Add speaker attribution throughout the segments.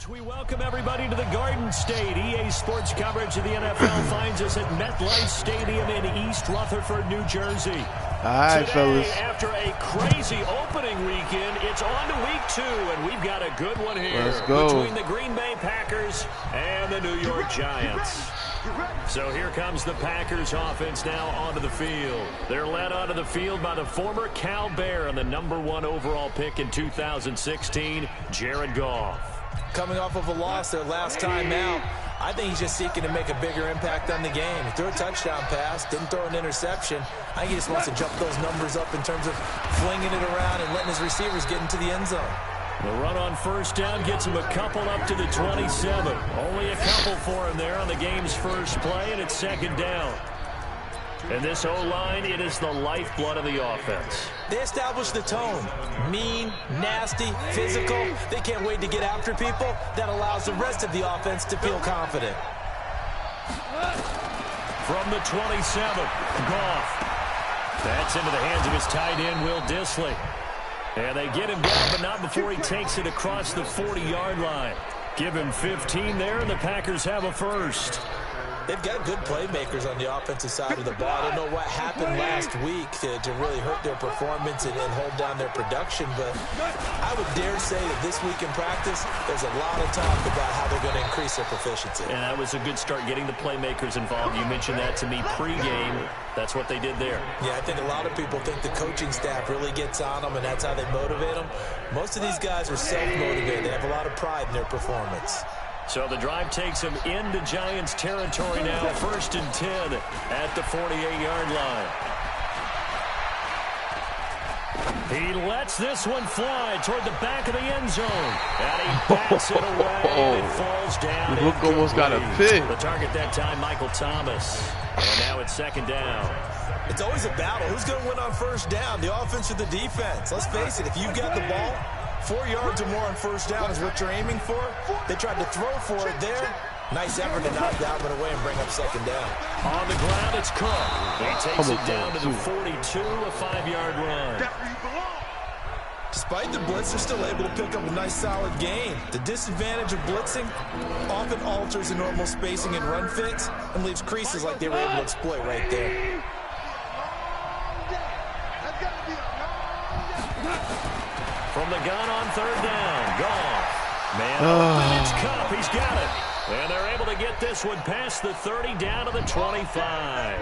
Speaker 1: We welcome everybody to the Garden State. EA Sports coverage of the NFL finds us at MetLife Stadium in East Rutherford, New Jersey.
Speaker 2: All right,
Speaker 1: Today,
Speaker 2: fellas.
Speaker 1: after a crazy opening weekend, it's on to week 2, and we've got a good one here.
Speaker 2: Let's go.
Speaker 1: Between the Green Bay Packers and the New York Giants. So here comes the Packers offense now onto the field. They're led onto the field by the former Cal Bear and the #1 overall pick in 2016, Jared Goff.
Speaker 3: Coming off of a loss their last time out, I think he's just seeking to make a bigger impact on the game. He threw a touchdown pass, didn't throw an interception. I think he just wants to jump those numbers up in terms of flinging it around and letting his receivers get into the end zone.
Speaker 1: The run on first down gets him a couple up to the 27. Only a couple for him there on the game's first play, and it's second down. And this O-line, it is the lifeblood of the offense.
Speaker 3: They established the tone. Mean, nasty, physical. They can't wait to get after people. That allows the rest of the offense to feel confident.
Speaker 1: From the 27, Goff. That's into the hands of his tight end, Will Dissly. And they get him down, but not before he takes it across the 40-yard line. Give him 15 there, and the Packers have a first.
Speaker 3: They've got good playmakers on the offensive side of the ball. I don't know what happened last week to really hurt their performance and hold down their production, but I would dare say that this week in practice, there's a lot of talk about how they're going to increase their proficiency.
Speaker 1: And that was a good start, getting the playmakers involved. You mentioned that to me pregame. That's what they did there.
Speaker 3: Yeah, I think a lot of people think the coaching staff really gets on them, and that's how they motivate them. Most of these guys are self-motivated. They have a lot of pride in their performance.
Speaker 1: So the drive takes him into Giants territory now. 1st and 10 at the 48-yard line. He lets this one fly toward the back of the end zone. And he bats it away. And it falls down.
Speaker 2: The hook almost got a pick.
Speaker 1: The target that time, Michael Thomas. And now it's second down.
Speaker 3: It's always a battle. Who's going to win on first down, the offense or the defense? Let's face it, if you've got the ball, 4 yards or more on first down is what you're aiming for. They tried to throw for it there. Nice effort to knock that one away and bring up second down.
Speaker 1: On the ground, it's Cook. He takes it down to the 42, a 5-yard run.
Speaker 3: Despite the blitz, they're still able to pick up a nice, solid gain. The disadvantage of blitzing often alters the normal spacing and run fits and leaves creases like they were able to exploit right there.
Speaker 1: From the gun on third down, Goff. Man, open, it's Cup. He's got it. And they're able to get this one past the 30 down to the 25.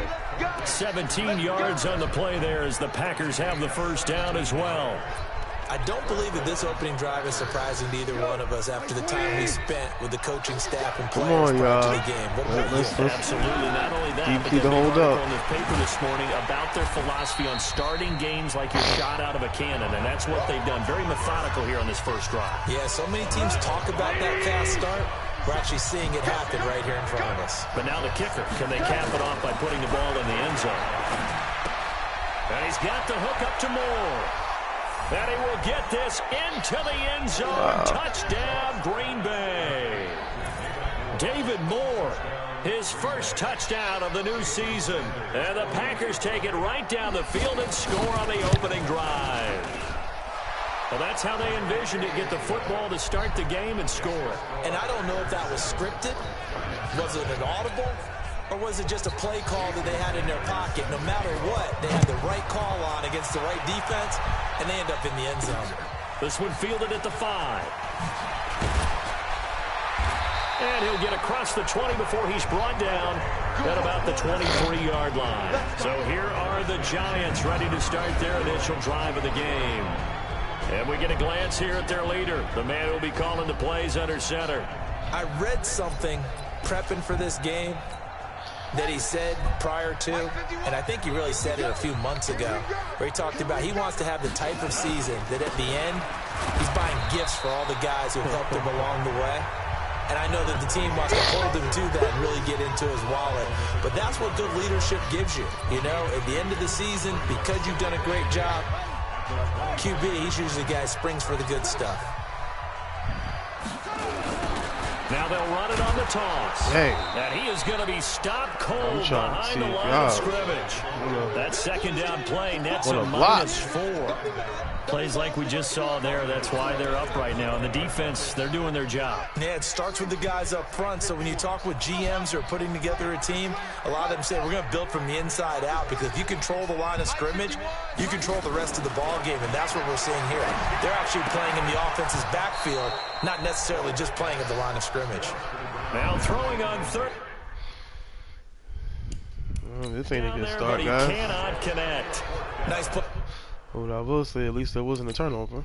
Speaker 1: 17 yards on the play there as the Packers have the first down as well.
Speaker 3: I don't believe that this opening drive is surprising to either one of us after the time we spent with the coaching staff and players prior to the game. What about you?
Speaker 1: Absolutely. Not only that, but there's an article in the paper this morning about their philosophy on starting games like you're shot out of a cannon, and that's what they've done. Very methodical here on this first drive.
Speaker 3: Yeah, so many teams talk about that fast start. We're actually seeing it happen right here in front of us.
Speaker 1: But now the kicker. Can they cap it off by putting the ball in the end zone? And he's got the hook up to Moore. And he will get this into the end zone. Touchdown, Green Bay. David Moore, his first touchdown of the new season. And the Packers take it right down the field and score on the opening drive. Well, that's how they envisioned it, get the football to start the game and score.
Speaker 3: And I don't know if that was scripted. Was it an audible? Or was it just a play call that they had in their pocket? No matter what, they had the right call on against the right defense, and they end up in the end zone.
Speaker 1: This one fielded at the 5. And he'll get across the 20 before he's brought down at about the 23-yard line. So here are the Giants ready to start their initial drive of the game. And we get a glance here at their leader, the man who will be calling the plays under center.
Speaker 3: I read something prepping for this game that he said prior to, and I think he really said it a few months ago, where he talked about he wants to have the type of season that at the end, he's buying gifts for all the guys who helped him along the way. And I know that the team wants to hold him to that and really get into his wallet. But that's what good leadership gives you. You know, at the end of the season, because you've done a great job, QB, he's usually the guy who springs for the good stuff.
Speaker 1: Now they'll run it on the toss.
Speaker 2: Hey.
Speaker 1: And he is going to be stopped cold behind the line of scrimmage. That second down play nets a -4. Plays like we just saw there, that's why they're up right now. And the defense, they're doing their job.
Speaker 3: Yeah, it starts with the guys up front. So when you talk with GMs who are putting together a team, a lot of them say we're going to build from the inside out, because if you control the line of scrimmage, you control the rest of the ball game, and that's what we're seeing here. They're actually playing in the offense's backfield, not necessarily just playing at the line of scrimmage.
Speaker 1: Now throwing on third.
Speaker 2: This ain't a good start, guys.
Speaker 1: He cannot connect.
Speaker 3: Nice play.
Speaker 2: Well, I will say at least there wasn't a turnover.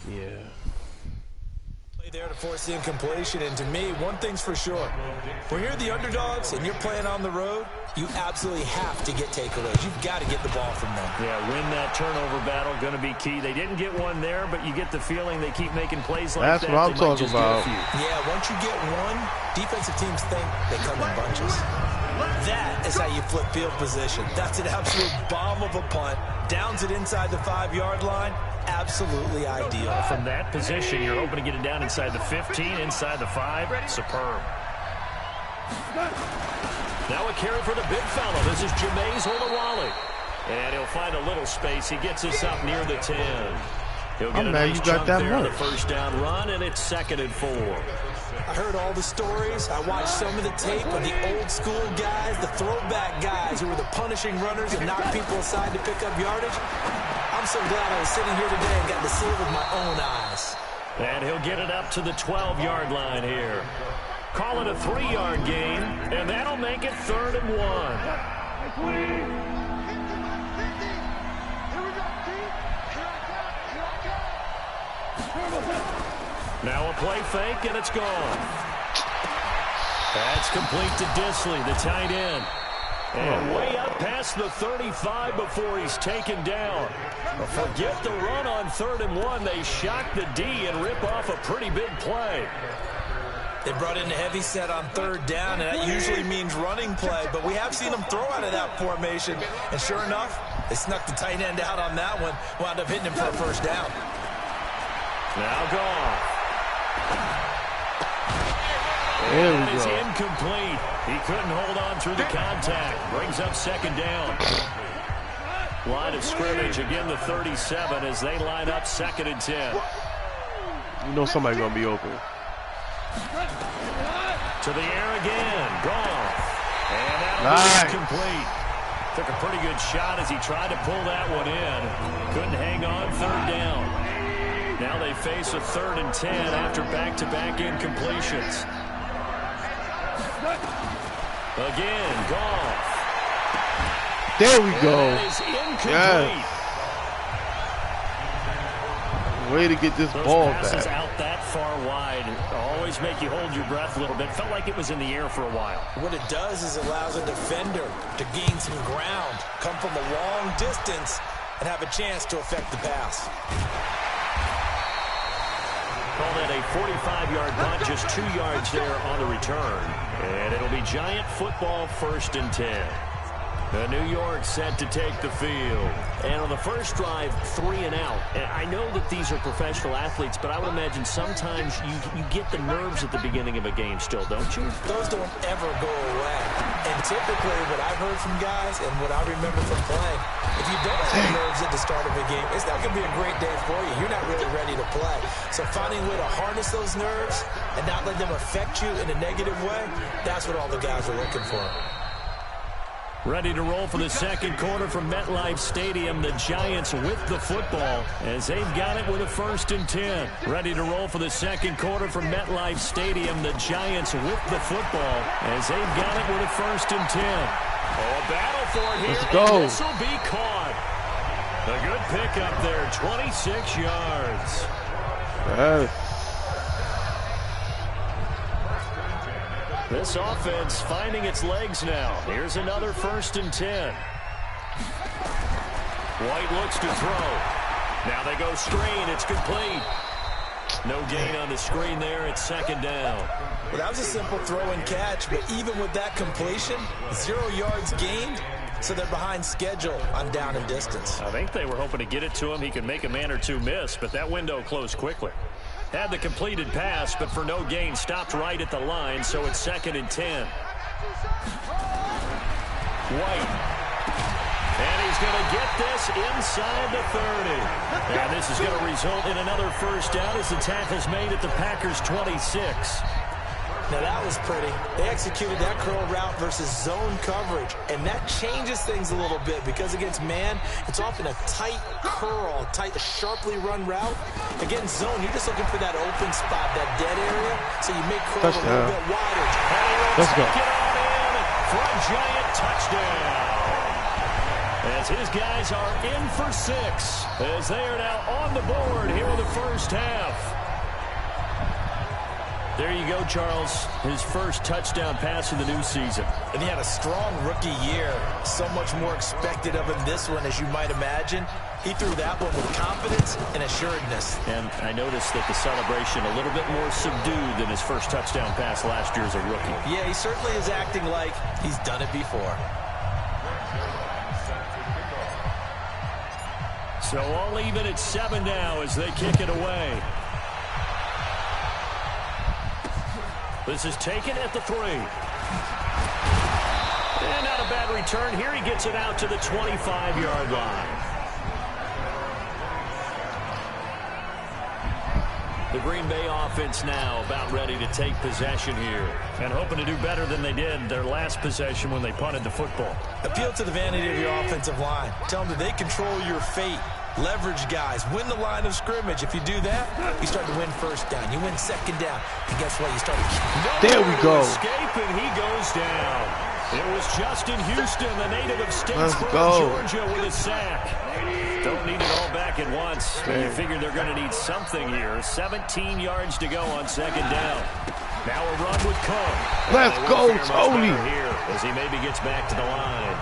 Speaker 2: Yeah.
Speaker 3: Play there to force the incompletion, and to me, one thing's for sure. When you're the underdogs and you're playing on the road, you absolutely have to get takeaways. You've got to get the ball from them.
Speaker 1: Yeah, win that turnover battle, going to be key. They didn't get one there, but you get the feeling they keep making plays like that.
Speaker 2: That's what I'm talking about.
Speaker 3: Yeah, once you get one, defensive teams think they come in bunches. That is how you flip field position. That's an absolute bomb of a punt. Downs it inside the 5-yard line. Absolutely ideal.
Speaker 1: From that position, you're hoping to get it down inside the 15, inside the 5. Superb. Now a carry for the big fella. This is Jameis Olawale. And he'll find a little space. He gets us up near the 10. He'll get a nice chunk there on the first down run, and it's 2nd and 4.
Speaker 3: I heard all the stories. I watched some of the tape of the old school guys, the throwback guys who were the punishing runners and knocked people aside to pick up yardage. I'm so glad I was sitting here today and got to see it with my own eyes.
Speaker 1: And he'll get it up to the 12-yard line here. Call it a 3-yard gain, and that'll make it 3rd and 1. Now a play fake, and it's gone. That's complete to Disley, the tight end. And way up past the 35 before he's taken down. Forget the run on 3rd and 1. They shock the D and rip off a pretty big play.
Speaker 3: They brought in a heavy set on 3rd down, and that usually means running play, but we have seen them throw out of that formation. And sure enough, they snuck the tight end out on that one, wound up hitting him for a 1st down.
Speaker 1: Now gone.
Speaker 2: There we
Speaker 1: And
Speaker 2: go.
Speaker 1: it's incomplete. He couldn't hold on through the contact. Brings up 2nd down. Line of scrimmage, again the 37 as they line up 2nd and 10.
Speaker 2: You know somebody's going to be open.
Speaker 1: To the air again. Gone. And that'll
Speaker 2: Nice.
Speaker 1: be incomplete. Took a pretty good shot as he tried to pull that one in. Couldn't hang on 3rd down. Now they face a 3rd and 10 after back-to-back incompletions. Again, Goff.
Speaker 2: There we go.
Speaker 1: And that is incomplete.
Speaker 2: Yes. Way to get this
Speaker 1: Those
Speaker 2: ball
Speaker 1: passes
Speaker 2: back.
Speaker 1: out that far wide always make you hold your breath a little bit. Felt like it was in the air for a while.
Speaker 3: What it does is allows a defender to gain some ground, come from a long distance, and have a chance to affect the pass.
Speaker 1: Call that a 45-yard punt, just 2 yards there on the return. And it'll be Giant football, 1st and 10. New York set to take the field. And on the first drive, 3 and out. And I know that these are professional athletes, but I would imagine sometimes you get the nerves at the beginning of a game still, don't you?
Speaker 3: Those don't ever go away. And typically what I've heard from guys and what I remember from playing, if you don't have nerves at the start of a game, it's not going to be a great day for you. You're not really ready to play. So finding a way to harness those nerves and not let them affect you in a negative way, that's what all the guys are looking for.
Speaker 1: Ready to roll for the 2nd quarter from MetLife Stadium. The Giants with the football as they've got it with a 1st and 10. Ready to roll for the 2nd quarter from MetLife Stadium. The Giants with the football as they've got it with a 1st and 10. Oh, a battle for it here.
Speaker 2: Let's go.
Speaker 1: This will be caught. A good pickup there, 26 yards.
Speaker 2: Yes.
Speaker 1: This offense finding its legs now. Here's another 1st and 10. White looks to throw. Now they go screen. It's complete. No gain on the screen there. It's 2nd down.
Speaker 3: Well, that was a simple throw and catch, but even with that completion, 0 yards gained, so they're behind schedule on down and distance.
Speaker 1: I think they were hoping to get it to him. He could make a man or two miss, but that window closed quickly. Had the completed pass, but for no gain, stopped right at the line, so it's 2nd and 10. White. And he's going to get this inside the 30. And this is going to result in another first down as the tackle's made at the Packers' 26.
Speaker 3: Now that was pretty. They executed that curl route versus zone coverage, and that changes things a little bit because against man, it's often a tight curl, tight, sharply run route. Against zone, you're just looking for that open spot, that dead area, so you make curl a little bit wider.
Speaker 2: Let's go.
Speaker 1: Get on in for a giant touchdown. As his guys are in for 6, as they are now on the board here in the first half. There you go, Charles. His first touchdown pass of the new season.
Speaker 3: And he had a strong rookie year. So much more expected of him this one, as you might imagine. He threw that one with confidence and assuredness.
Speaker 1: And I noticed that the celebration a little bit more subdued than his first touchdown pass last year as a rookie.
Speaker 3: Yeah, he certainly is acting like he's done it before.
Speaker 1: So all even at 7 now as they kick it away. This is taken at the 3. And not a bad return here. He gets it out to the 25-yard line. The Green Bay offense now about ready to take possession here and hoping to do better than they did their last possession when they punted the football.
Speaker 3: Appeal to the vanity of your offensive line. Tell them that they control your fate. Leverage guys. Win the line of scrimmage. If you do that, you start to win first down. You win second down. And guess what? You start to...
Speaker 2: There we go.
Speaker 1: Escape, and he goes down. It was Justin Houston, the native of Statesboro, Georgia, with a sack. Don't need it all back at once. You figure they're going to need something here. 17 yards to go on 2nd down. Now a run with Cook.
Speaker 2: Let's go, Tony.
Speaker 1: Here as he maybe gets back to the line.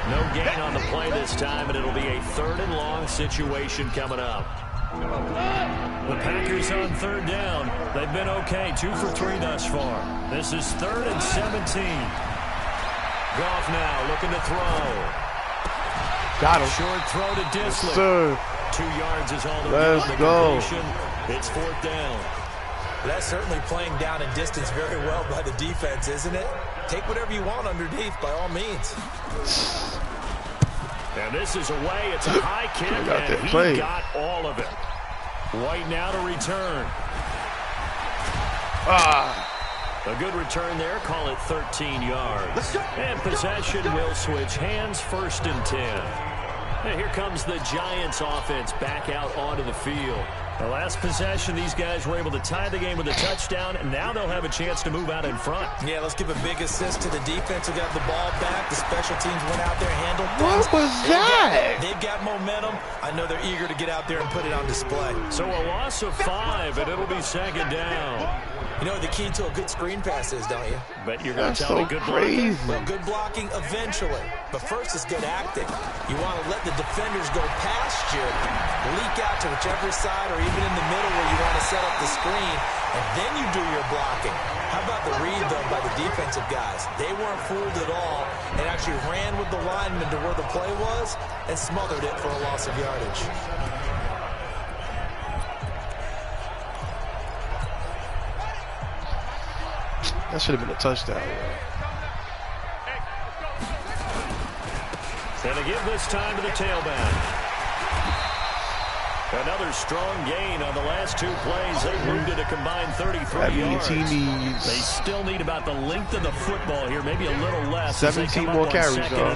Speaker 1: No gain on the play this time, and it'll be a 3rd and long situation coming up. The Packers on 3rd down. They've been okay, 2 for 3 thus far. This is 3rd and 17. Goff now looking to throw.
Speaker 2: Got him.
Speaker 1: Short throw to Disley.
Speaker 2: Sir.
Speaker 1: 2 yards is all
Speaker 2: Let's go.
Speaker 1: It's 4th down.
Speaker 3: That's certainly playing down and distance very well by the defense, isn't it? Take whatever you want underneath, by all means.
Speaker 1: And this is away. It's a high kick, and he got all of it. White now to return. A good return there. Call it 13 yards. And possession will switch hands. 1st and 10. And here comes the Giants offense back out onto the field. The last possession, these guys were able to tie the game with a touchdown, and now they'll have a chance to move out in front.
Speaker 3: Yeah, let's give a big assist to the defense who got the ball back. The special teams went out there and handled things.
Speaker 2: What was that?
Speaker 3: They've got momentum. I know they're eager to get out there and put it on display.
Speaker 1: So a loss of 5, and it'll be 2nd down.
Speaker 3: You know what the key to a good screen pass is, don't you?
Speaker 1: But you're going to tell me good blocking?
Speaker 3: Well, good blocking eventually. But first is good acting. You want to let the defenders go past you, leak out to whichever side or even in the middle where you want to set up the screen, and then you do your blocking. How about the read, though, by the defensive guys? They weren't fooled at all and actually ran with the lineman to where the play was and smothered it for a loss of yardage.
Speaker 2: That should have been a touchdown.
Speaker 1: And to give this time to the tailback. Another strong gain on the last 2 plays. They moved it a combined 33 yards. They still need about the length of the football here, maybe a little less.
Speaker 2: 17 more carries, though.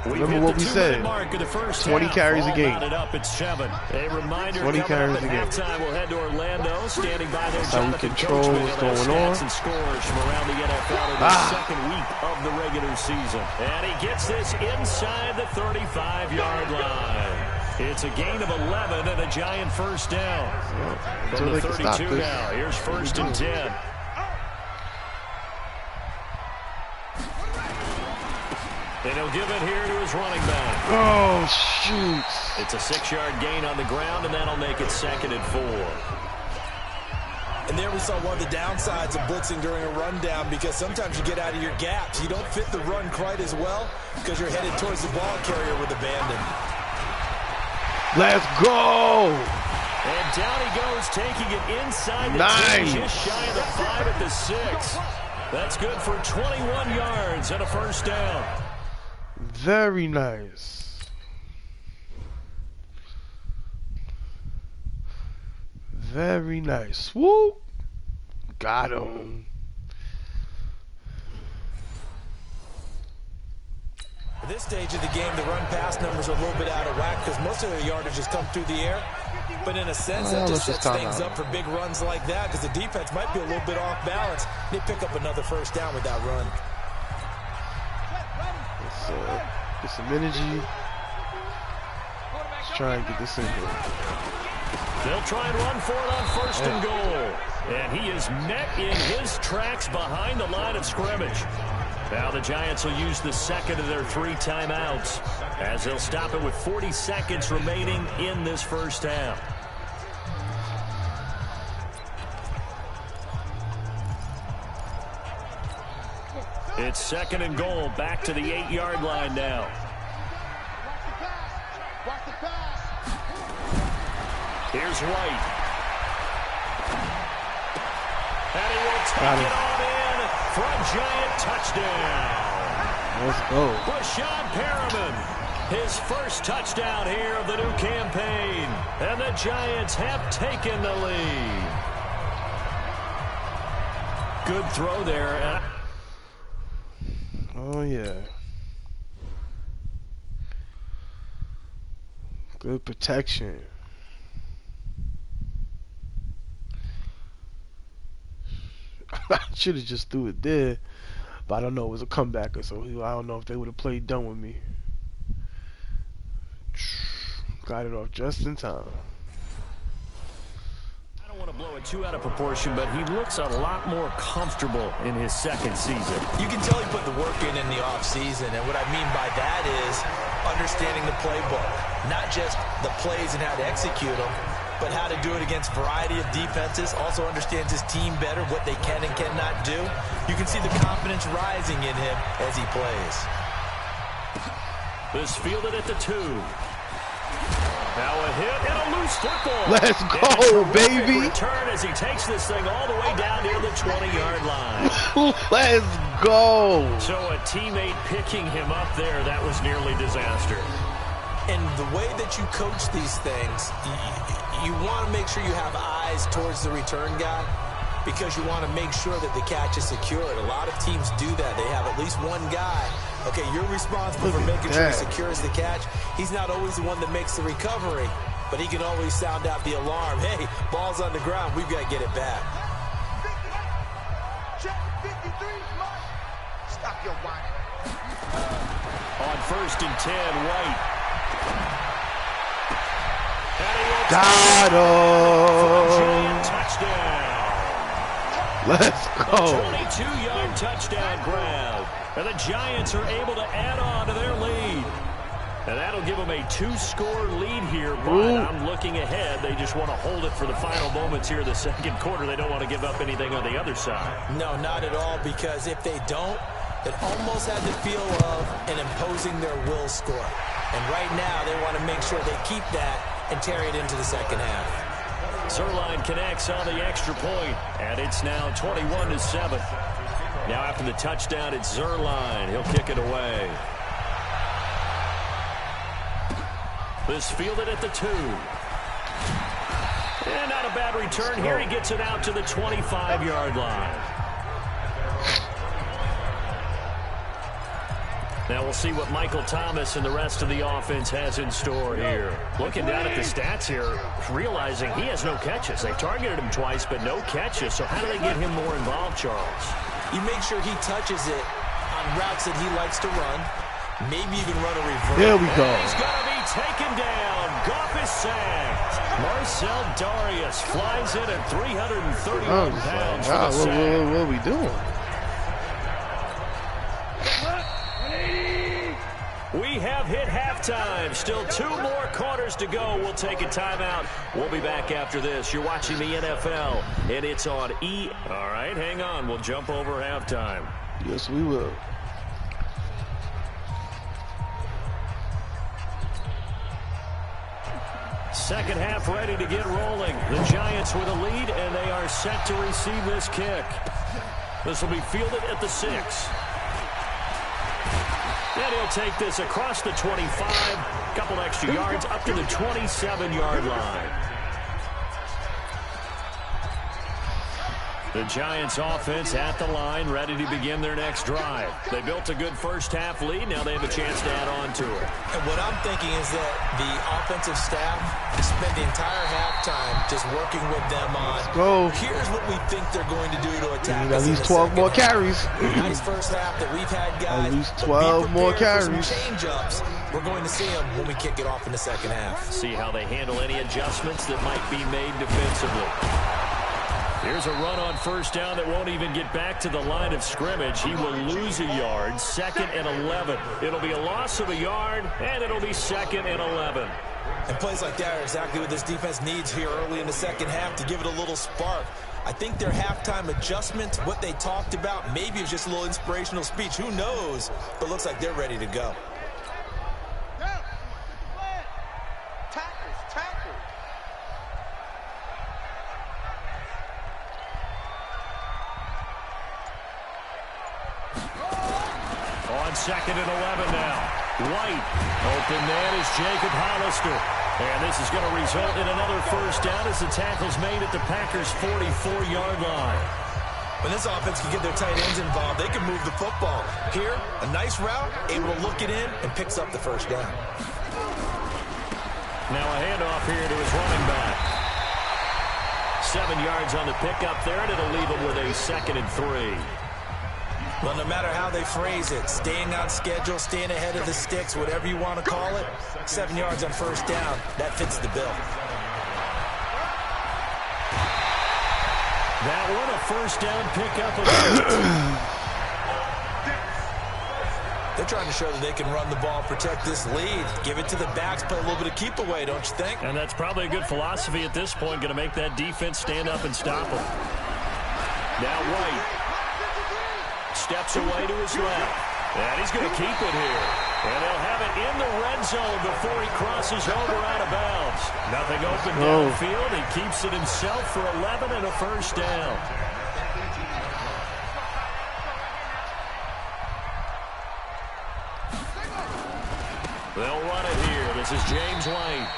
Speaker 2: Remember what we said, 20 carries a game.
Speaker 1: It's 7. A reminder
Speaker 2: 20 carries a game.
Speaker 1: Halftime, we'll head to Orlando. Standing by there,
Speaker 2: that's how we control what's going on.
Speaker 1: And scores from around the NFL in the 2nd week of the regular season. And he gets this inside the 35-yard line. It's a gain of 11 and a giant first down. From the 32 now. Here's 1st and 10. And he'll give it here to his running back.
Speaker 2: Oh, shoot.
Speaker 1: It's a 6-yard gain on the ground, and that'll make it 2nd and 4.
Speaker 3: And there we saw one of the downsides of blitzing during a rundown, because sometimes you get out of your gaps. You don't fit the run quite as well because you're headed towards the ball carrier with abandon.
Speaker 2: Let's go.
Speaker 1: And down he goes, taking it inside the 10, just shy of the 5 at the 6. That's good for 21 yards and a first down.
Speaker 2: Very nice. Very nice. Whoop. Got him.
Speaker 3: At this stage of the game, the run-pass numbers are a little bit out of whack because most of their yardage has come through the air. But in a sense, that just sets things up for big runs like that because the defense might be a little bit off balance. They pick up another first down with that run.
Speaker 2: Let's get some energy. Let's try and get this in here.
Speaker 1: They'll try and run for it on first and goal. And he is met in his tracks behind the line of scrimmage. Now the Giants will use the second of their 3 timeouts as they'll stop it with 40 seconds remaining in this first half. It's second and goal, back to the 8-yard line now. Here's White. And he will take it on in for a Giant touchdown.
Speaker 2: Let's go.
Speaker 1: Rashad Perriman, his first touchdown here of the new campaign. And the Giants have taken the lead. Good throw there.
Speaker 2: Oh, yeah. Good protection. I should have just threw it there, but I don't know, it was a comebacker, so I don't know if they would have played dumb with me. Got it off just in time.
Speaker 1: I don't want to blow it too out of proportion, but he looks a lot more comfortable in his second season.
Speaker 3: You can tell he put the work in the offseason, and what I mean by that is understanding the playbook, not just the plays and how to execute them, but how to do it against a variety of defenses. Also understands his team better, what they can and cannot do. You can see the confidence rising in him as he plays.
Speaker 1: This fielded at the 2. Now a hit and a loose football.
Speaker 2: Let's go, baby.
Speaker 1: Return as he takes this thing all the way down near the 20-yard line.
Speaker 2: Let's go.
Speaker 1: So a teammate picking him up there, that was nearly disaster.
Speaker 3: And the way that you coach these things, you want to make sure you have eyes towards the return guy because you want to make sure that the catch is secured. A lot of teams do that. They have at least one guy. Okay, you're responsible for making sure he secures the catch. He's not always the one that makes the recovery, but he can always sound out the alarm. Hey, ball's on the ground. We've got to get it back.
Speaker 4: Stop your whining.
Speaker 1: On first and 10, White.
Speaker 2: Got him.
Speaker 1: Touchdown.
Speaker 2: Let's go.
Speaker 1: 22-yard touchdown grab. And the Giants are able to add on to their lead. And that'll give them a 2-score lead here. But I'm looking ahead. They just want to hold it for the final moments here of the second quarter. They don't want to give up anything on the other side.
Speaker 3: No, not at all, because if they don't, it almost had the feel of an imposing their will score. And right now, they want to make sure they keep that and carry it into the second half.
Speaker 1: Zerline connects on the extra point, and it's now 21-7. Now after the touchdown, it's Zerline. He'll kick it away. This fielded at the 2. And not a bad return here. He gets it out to the 25-yard line. Now we'll see what Michael Thomas and the rest of the offense has in store here. Looking down at the stats here, realizing he has no catches. They've targeted him twice, but no catches. So how do they get him more involved, Charles?
Speaker 3: You make sure he touches it on routes that he likes to run. Maybe even run a reverse.
Speaker 2: There we go.
Speaker 1: He's going to be taken down. Goff is sacked. Marcel Darius flies in at 331 pounds.
Speaker 2: What are we doing?
Speaker 1: We have hit halftime. Still 2 more quarters to go. We'll take a timeout. We'll be back after this. You're watching the NFL, and it's on E. All right, hang on. We'll jump over halftime.
Speaker 2: Yes, we will.
Speaker 1: second half ready to get rolling. The Giants with a lead, and they are set to receive this kick. This will be fielded at the 6. And he'll take this across the 25. Couple extra yards up to the 27-yard line. The Giants offense at the line, ready to begin their next drive. They built a good first half lead. Now they have a chance to add on to it.
Speaker 3: And what I'm thinking is that the offensive staff spent the entire halftime just working with them on, here's what we think they're going to do to attack us.
Speaker 2: At least 12 more carries.
Speaker 3: Nice first half that we've had, guys.
Speaker 2: At least 12 more carries.
Speaker 3: Change-ups. We're going to see them when we kick it off in the second half.
Speaker 1: See how they handle any adjustments that might be made defensively. Here's a run on first down that won't even get back to the line of scrimmage. He will lose a yard, 2nd and 11. It'll be a loss of a yard, and it'll be 2nd and 11.
Speaker 3: And plays like that are exactly what this defense needs here early in the second half to give it a little spark. I think their halftime adjustment, what they talked about, maybe it was just a little inspirational speech. Who knows? But looks like they're ready to go.
Speaker 1: On 2nd and 11 now. White. Open man is Jacob Hollister. And this is going to result in another first down as the tackle's made at the Packers' 44-yard line.
Speaker 3: When this offense can get their tight ends involved, they can move the football. Here, a nice route, able to look it in, and picks up the first down.
Speaker 1: Now a handoff here to his running back. 7 yards on the pickup there, and it'll leave him with a 2nd and 3.
Speaker 3: Well, no matter how they phrase it, staying on schedule, staying ahead of the sticks, whatever you want to call it, 7 yards on first down, that fits the bill.
Speaker 1: That one, a first down pickup of 8.
Speaker 3: They're trying to show that they can run the ball, protect this lead, give it to the backs, play a little bit of keep away, don't you think?
Speaker 1: And that's probably a good philosophy at this point, going to make that defense stand up and stop them. Now White steps away to his left. And he's going to keep it here. And they'll have it in the red zone before he crosses over out of bounds. Nothing open downfield. He keeps it himself for 11 and a first down. They'll run it here. This is James White.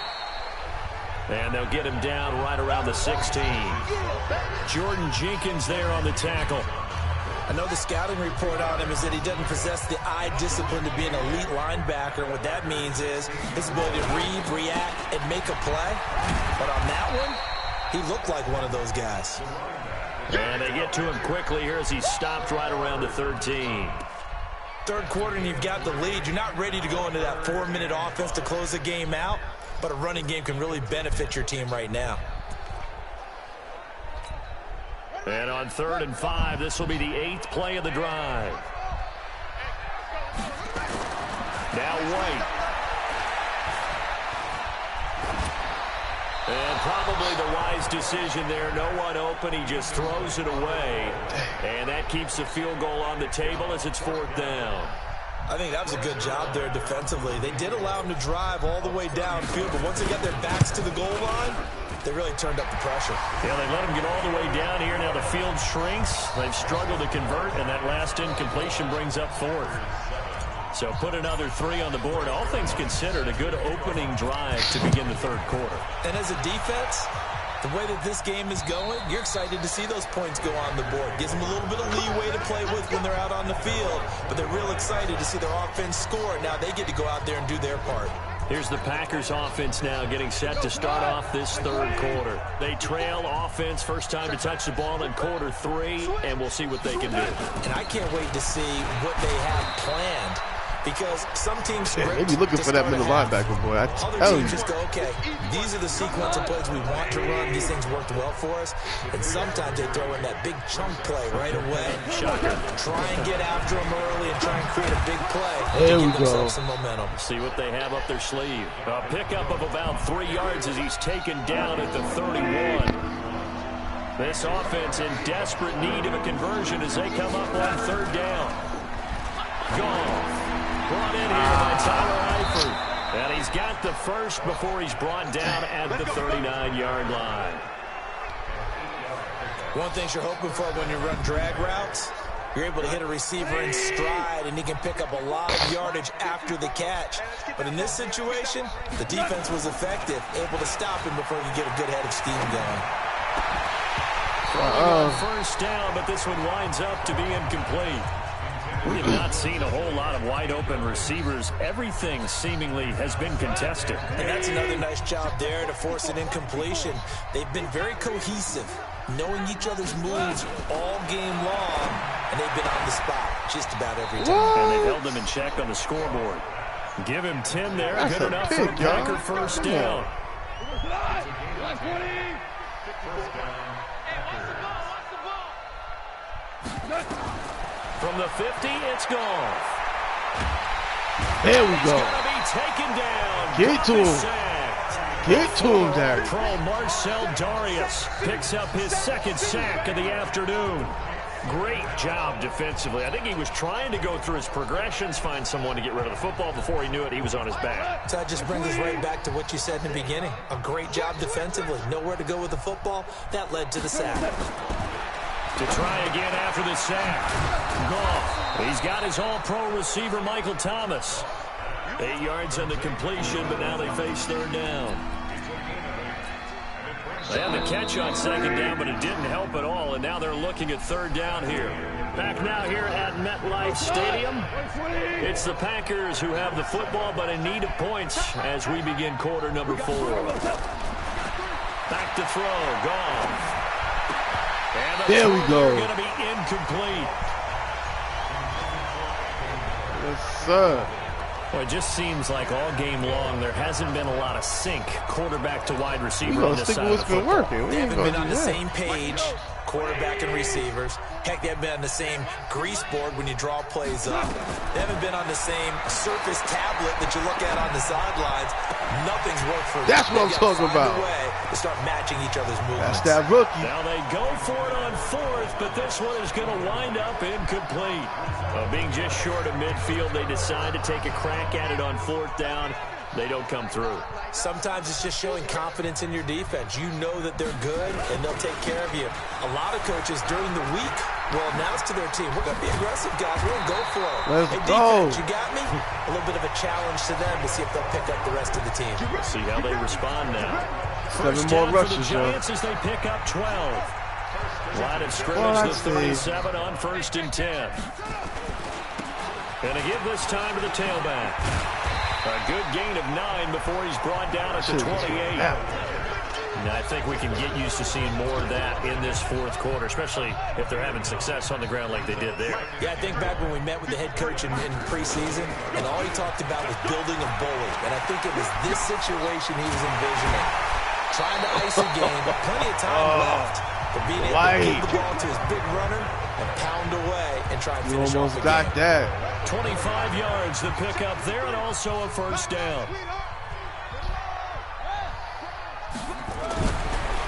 Speaker 1: And they'll get him down right around the 16. Jordan Jenkins there on the tackle.
Speaker 3: I know the scouting report on him is that he doesn't possess the eye discipline to be an elite linebacker. What that means is his ability to read, react, and make a play. But on that one, he looked like one of those guys.
Speaker 1: And they get to him quickly here as he's stopped right around the 13.
Speaker 3: Third quarter and you've got the lead. You're not ready to go into that 4-minute offense to close the game out, but a running game can really benefit your team right now.
Speaker 1: And on 3rd and 5, this will be the 8th play of the drive. Now White. And probably the wise decision there. No one open. He just throws it away. And that keeps the field goal on the table as it's 4th down.
Speaker 3: I think that was a good job there defensively. They did allow him to drive all the way downfield, but once they got their backs to the goal line, they really turned up the pressure.
Speaker 1: Yeah, they let him get all the way down here. Now the field shrinks. They've struggled to convert, and that last incompletion brings up 4th. So put another 3 on the board. All things considered, a good opening drive to begin the 3rd quarter.
Speaker 3: And as a defense, the way that this game is going, you're excited to see those points go on the board. Gives them a little bit of leeway to play with when they're out on the field, but they're real excited to see their offense score. Now they get to go out there and do their part.
Speaker 1: Here's the Packers offense now getting set to start off this 3rd quarter. They trail offense, first time to touch the ball in quarter 3, and we'll see what they can do.
Speaker 3: And I can't wait to see what they have planned. Because some teams
Speaker 2: they be looking for that middle linebacker, boy. I tell you.
Speaker 3: Just go, okay, these are the sequence of plays we want to run. These things worked well for us. And sometimes they throw in that big chunk play right away. Try and get after them early and try and create a big play.
Speaker 2: There we
Speaker 3: go. Some momentum.
Speaker 1: See what they have up their sleeve. A pickup of about 3 yards as he's taken down at the 31. This offense in desperate need of a conversion as they come up on 3rd down. Goff. Brought in here by Tyler Eifert. And he's got the first before he's brought down at the 39-yard line.
Speaker 3: One thing you're hoping for when you run drag routes, you're able to hit a receiver in stride, and he can pick up a lot of yardage after the catch. But in this situation, the defense was effective, able to stop him before he could get a good head of steam going.
Speaker 1: First down, but this one winds up to be incomplete. We have not seen a whole lot of wide-open receivers. Everything seemingly has been contested.
Speaker 3: And that's another nice job there to force an incompletion. They've been very cohesive, knowing each other's moves all game long, and they've been on the spot just about every time.
Speaker 1: And they've held them in check on the scoreboard. Give him 10 there.
Speaker 2: That's
Speaker 1: good enough for a Packer first down. From the 50, it's gone.
Speaker 2: There we go.
Speaker 1: He's going to be taken down.
Speaker 2: Get to him. Get to him, Derek.
Speaker 1: Pro Marcel Darius picks up his second sack of the afternoon. Great job defensively. I think he was trying to go through his progressions, find someone to get rid of the football. Before he knew it, he was on his back.
Speaker 3: So that just brings us right back to what you said in the beginning. A great job defensively. Nowhere to go with the football. That led to the sack.
Speaker 1: To try again after the sack. Goff. He's got his all-pro receiver, Michael Thomas. 8 yards on the completion, but now they face third down. They had the catch on second down, but it didn't help at all, and now they're looking at third down here. Back now here at MetLife Stadium. It's the Packers who have the football, but in need of points as we begin quarter number 4. Back to throw. Goff.
Speaker 2: There we go.
Speaker 1: Going to be incomplete.
Speaker 2: Yes, sir.
Speaker 1: Well, it just seems like all game long there hasn't been a lot of sync quarterback to wide receiver on this side of the football.
Speaker 2: Working.
Speaker 3: They haven't been on the same page, quarterback and receivers. Heck, they haven't been on the same grease board when you draw plays up. They haven't been on the same surface tablet that you look at on the sidelines. Nothing's worked for them.
Speaker 2: That's what I'm talking about.
Speaker 3: A way to start matching each other's movements.
Speaker 2: That's that rookie.
Speaker 1: Now they go for it on fourth, but this one is going to wind up incomplete. Being just short of midfield, they decide to take a crack at it on fourth down. They don't come through. Sometimes it's just showing confidence in your defense. You know that they're good, and they'll take care of you. A lot of coaches during the week will announce to their team, we're going to be aggressive, guys. We're going to go for it.
Speaker 2: Let's
Speaker 1: hey,
Speaker 2: go.
Speaker 1: Defense, you got me? A little bit of a challenge to them to see if they'll pick up the rest of the team. We'll see how they respond now.
Speaker 2: 7 more rushes,
Speaker 1: for the Giants as they pick up 12. Line of scrimmage, the 37 on 1st and 10. Going to give this time to the tailback. A good gain of 9 before he's brought down at the 28. And I think we can get used to seeing more of that in this fourth quarter, especially if they're having success on the ground like they did there. Yeah, I think back when we met with the head coach in preseason, and all he talked about was building a bully. And I think it was this situation he was envisioning. Trying to ice a game, but plenty of time left. But being able to give the ball to his big runner and pound away and try and finish off the game.
Speaker 2: You almost got that.
Speaker 1: 25 yards the pickup there, and also a first down.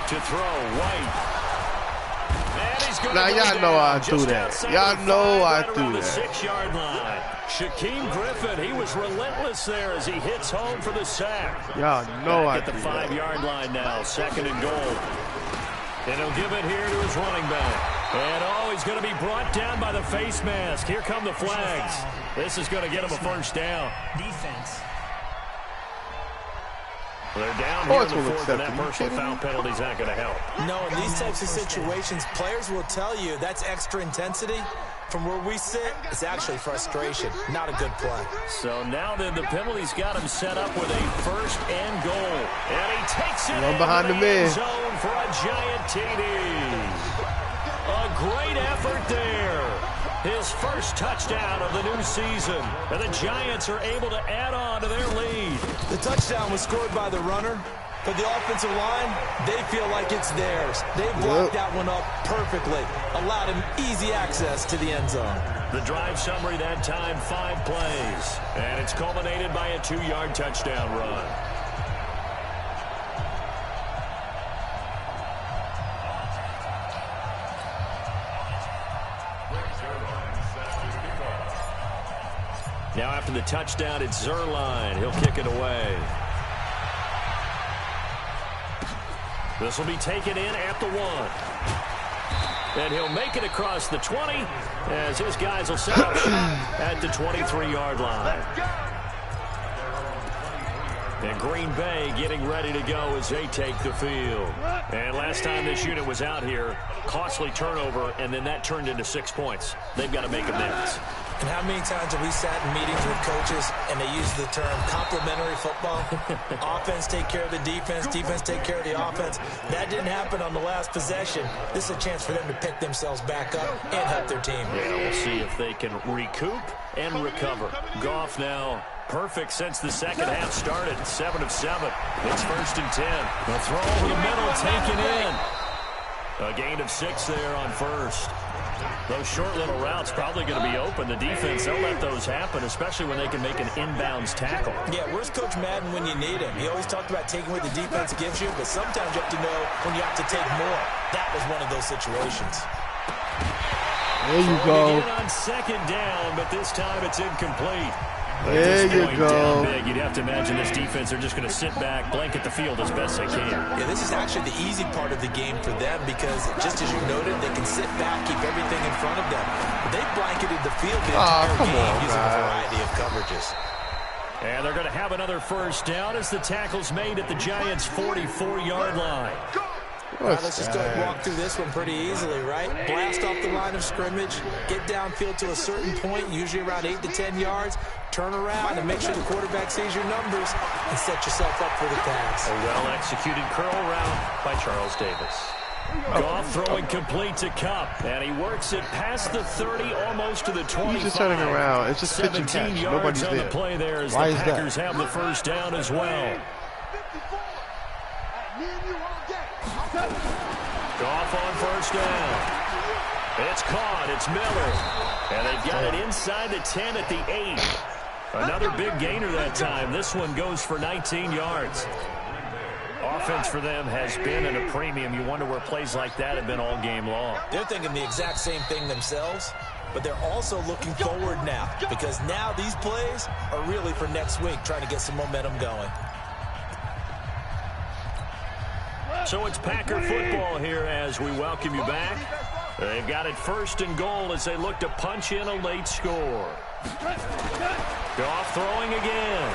Speaker 1: To throw, White. And he's going
Speaker 2: now, y'all know I do that. Y'all know I do that.
Speaker 1: 6-yard line. Shaquem Griffin, he was relentless there as he hits home for the sack.
Speaker 2: Y'all know I
Speaker 1: do that. At the 5-yard line now, 2nd and goal. And he'll give it here to his running back. And, he's going to be brought down by the face mask. Here come the flags. This is going to get him a first down. Defense. They're down here in the fourth, and that personal foul penalty's not going to help.
Speaker 3: No, in these types of situations, players will tell you that's extra intensity. From where we sit, it's actually frustration. Not a good play.
Speaker 1: So now then, the penalty's got him set up with a 1st and goal. And he takes it
Speaker 2: one behind the man.
Speaker 1: Zone for a giant TD. A great effort there. His first touchdown of the new season. And the Giants are able to add on to their lead.
Speaker 3: The touchdown was scored by the runner, but the offensive line, they feel like it's theirs. They blocked that one up perfectly. Allowed him easy access to the end zone.
Speaker 1: The drive summary that time, 5 plays. And it's culminated by a 2-yard touchdown run. Now after the touchdown, it's Zerline. He'll kick it away. This will be taken in at the 1. And he'll make it across the 20 as his guys will set up shop at the 23-yard line. And Green Bay getting ready to go as they take the field. And last time this unit was out here, costly turnover, and then that turned into 6 points. They've got to make amends.
Speaker 3: And how many times have we sat in meetings with coaches and they use the term complementary football? Offense take care of the defense, defense take care of the offense. That didn't happen on the last possession. This is a chance for them to pick themselves back up and help their team.
Speaker 1: Yeah, we'll see if they can recoup and recover. Goff now perfect since the second half started. 7 of 7. It's 1st and 10. They'll throw over the middle, taken in. A gain of 6 there on 1st. Those short little routes probably going to be open. The defense, they'll let those happen, especially when they can make an inbounds tackle.
Speaker 3: Yeah, where's Coach Madden when you need him? He always talked about taking what the defense gives you, but sometimes you have to know when you have to take more. That was one of those situations.
Speaker 2: There you go.
Speaker 1: Again on 2nd down, but this time it's incomplete.
Speaker 2: There you go.
Speaker 1: Big, you'd have to imagine this defense, they're just going to sit back, blanket the field as best they can.
Speaker 3: Yeah, this is actually the easy part of the game for them because, just as you noted, they can sit back, keep everything in front of them. But they blanketed the field the entire game using a variety of coverages.
Speaker 1: And they're going to have another 1st down as the tackle's made at the Giants' 44-yard line.
Speaker 3: Let's just go and walk through this one pretty easily, right? Blast off the line of scrimmage, get downfield to a certain point, usually around 8 to 10 yards, turn around and make sure the quarterback sees your numbers and set yourself up for the pass.
Speaker 1: A well-executed curl route by Charles Davis. Goff throwing complete to Kupp, and he works it past the 30, almost to the 25.
Speaker 2: He's just turning around. It's just pitch and catch. Nobody's
Speaker 1: on
Speaker 2: there.
Speaker 1: The play there as
Speaker 2: Why
Speaker 1: the
Speaker 2: is
Speaker 1: Packers
Speaker 2: that?
Speaker 1: have the 1st down as well. Goff on 1st down. It's caught. It's Miller. And they've got it inside the 10 at the 8. Another big gainer that time. This one goes for 19 yards. Offense for them has been at a premium. You wonder where plays like that have been all game long.
Speaker 3: They're thinking the exact same thing themselves, but they're also looking forward now because now these plays are really for next week, trying to get some momentum going.
Speaker 1: So it's Packer football here as we welcome you back. They've got it 1st and goal as they look to punch in a late score. Goff throwing again.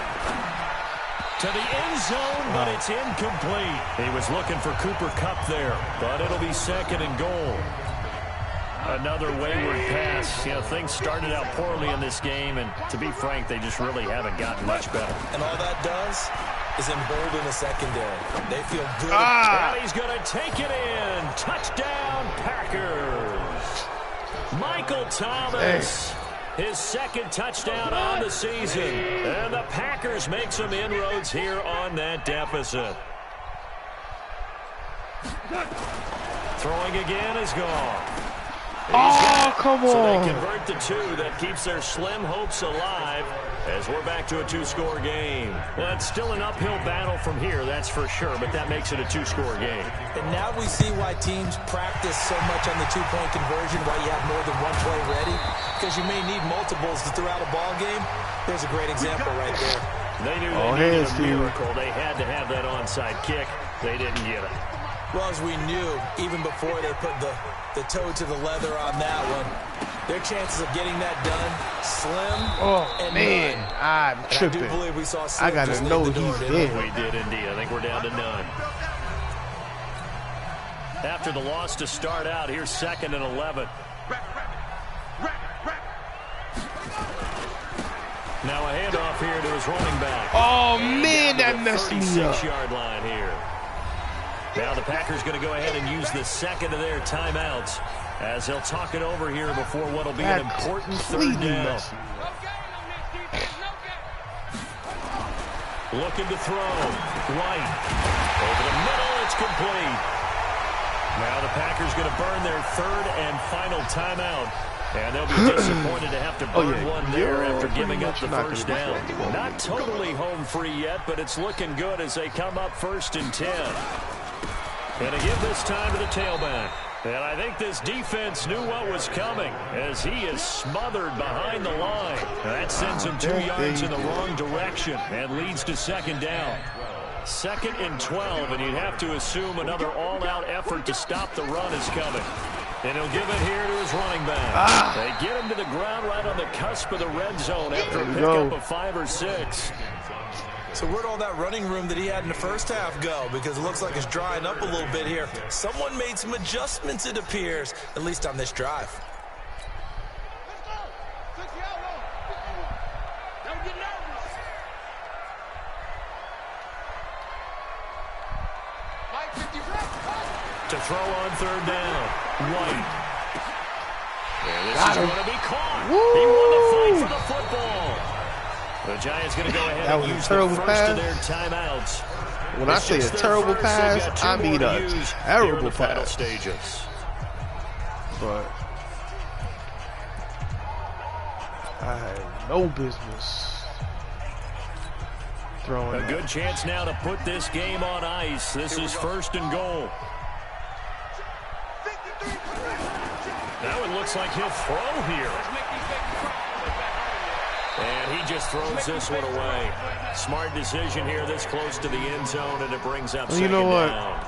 Speaker 1: To the end zone, but it's incomplete. He was looking for Cooper Kupp there, but it'll be 2nd and goal. Another wayward pass. You know, things started out poorly in this game, and to be frank, they just really haven't gotten much better.
Speaker 3: And all that does is embolden the secondary. They feel good.
Speaker 1: And he's going to take it in. Touchdown, Packers. Michael Thomas. His 2nd touchdown on the season. And the Packers make some inroads here on that deficit. Throwing again is gone.
Speaker 2: Come on.
Speaker 1: So they convert the 2. That keeps their slim hopes alive as we're back to a 2-score game. Well, it's still an uphill battle from here, that's for sure, but that makes it a 2-score game.
Speaker 3: And now we see why teams practice so much on the 2-point conversion, why you have more than one play ready, because you may need multiples throughout a ball game. There's a great example right there.
Speaker 1: They knew they needed a miracle. They had to have that onside kick. They didn't get it.
Speaker 3: Well, as we knew, even before they put the toe to the leather on that one, their chances of getting that done, slim and none.
Speaker 2: I'm tripping.
Speaker 3: I do believe we saw Slim.
Speaker 2: I gotta know he's there.
Speaker 1: We did indeed. I think we're down to none. After the loss to start out, here's 2nd and 11. Now a handoff here to his running back.
Speaker 2: Oh, man, that messed me up.
Speaker 1: 36-yard line here. Now the Packers going to go ahead and use the 2nd of their timeouts as they'll talk it over here before what will be an important 3rd down. Looking to throw. White. Over the middle, it's complete. Now the Packers going to burn their 3rd and final timeout. And they'll be disappointed to have to burn one there after giving up the 1st down. Not totally home free yet, but it's looking good as they come up 1st and 10. And to give this time to the tailback. And I think this defense knew what was coming as he is smothered behind the line. That sends him 2 yards in the wrong direction and leads to second down. 2nd and 12, and you'd have to assume another all-out effort to stop the run is coming. And he'll give it here to his running back. They get him to the ground right on the cusp of the red zone after a pickup of 5 or 6.
Speaker 3: So where'd all that running room that he had in the first half go? Because it looks like it's drying up a little bit here. Someone made some adjustments, it appears, at least on this drive.
Speaker 1: To throw on 3rd down, White. And this is going to be caught. He won the fight for the football. The Giants going to go ahead and use the first of their timeouts.
Speaker 2: When I say a terrible pass, I mean a terrible pass.
Speaker 1: Stages.
Speaker 2: But I had no business throwing
Speaker 1: a good chance now to put this game on ice. This is 1st and goal. Now it looks like he'll throw here. And he just throws this one away. Smart decision here this close to the end zone, and it brings up second down.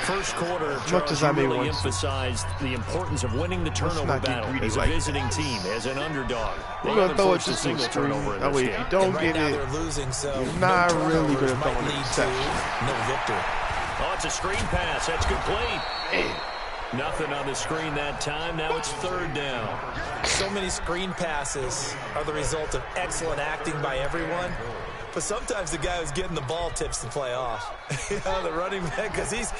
Speaker 1: First quarter, Charles, you really emphasized the importance of winning the turnover battle as a visiting team, as an underdog.
Speaker 2: We're going to throw it just a turnover. That way, if you don't get it, you're not really going to throw an interception.
Speaker 3: No victory.
Speaker 1: Oh, it's a screen pass. That's complete. Nothing on the screen that time. Now it's 3rd down.
Speaker 3: So many screen passes are the result of excellent acting by everyone. But sometimes the guy who's getting the ball tips the play off. The running back, because he's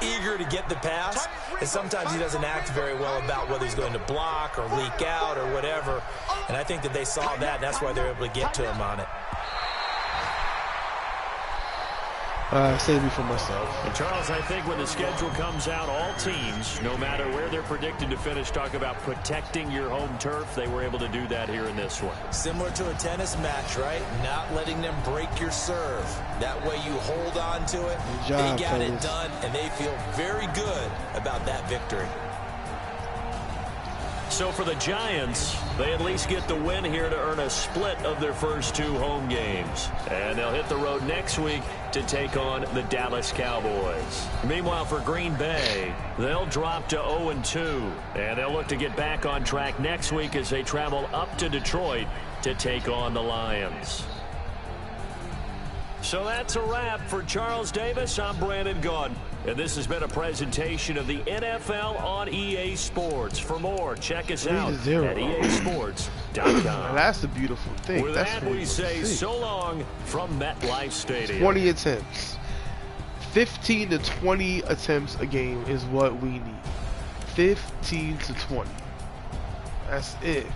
Speaker 3: eager to get the pass, and sometimes he doesn't act very well about whether he's going to block or leak out or whatever. And I think that they saw that, and that's why they're able to get to him on it.
Speaker 2: Save me for myself.
Speaker 1: And Charles, I think when the schedule comes out, all teams, no matter where they're predicted to finish, talk about protecting your home turf. They were able to do that here in this one.
Speaker 3: Similar to a tennis match, right? Not letting them break your serve. That way you hold on to it. They got it done, and they feel very good about that victory.
Speaker 1: So for the Giants, they at least get the win here to earn a split of their first 2 home games. And they'll hit the road next week to take on the Dallas Cowboys. Meanwhile, for Green Bay, they'll drop to 0-2. And they'll look to get back on track next week as they travel up to Detroit to take on the Lions. So that's a wrap for Charles Davis. I'm Brandon Gaudin. And this has been a presentation of the NFL on EA Sports. For more, check us out at EASports.com.
Speaker 2: That's a beautiful thing.
Speaker 1: With that, we say so long from MetLife Stadium.
Speaker 2: 20 attempts. 15 to 20 attempts a game is what we need. 15 to 20. That's it.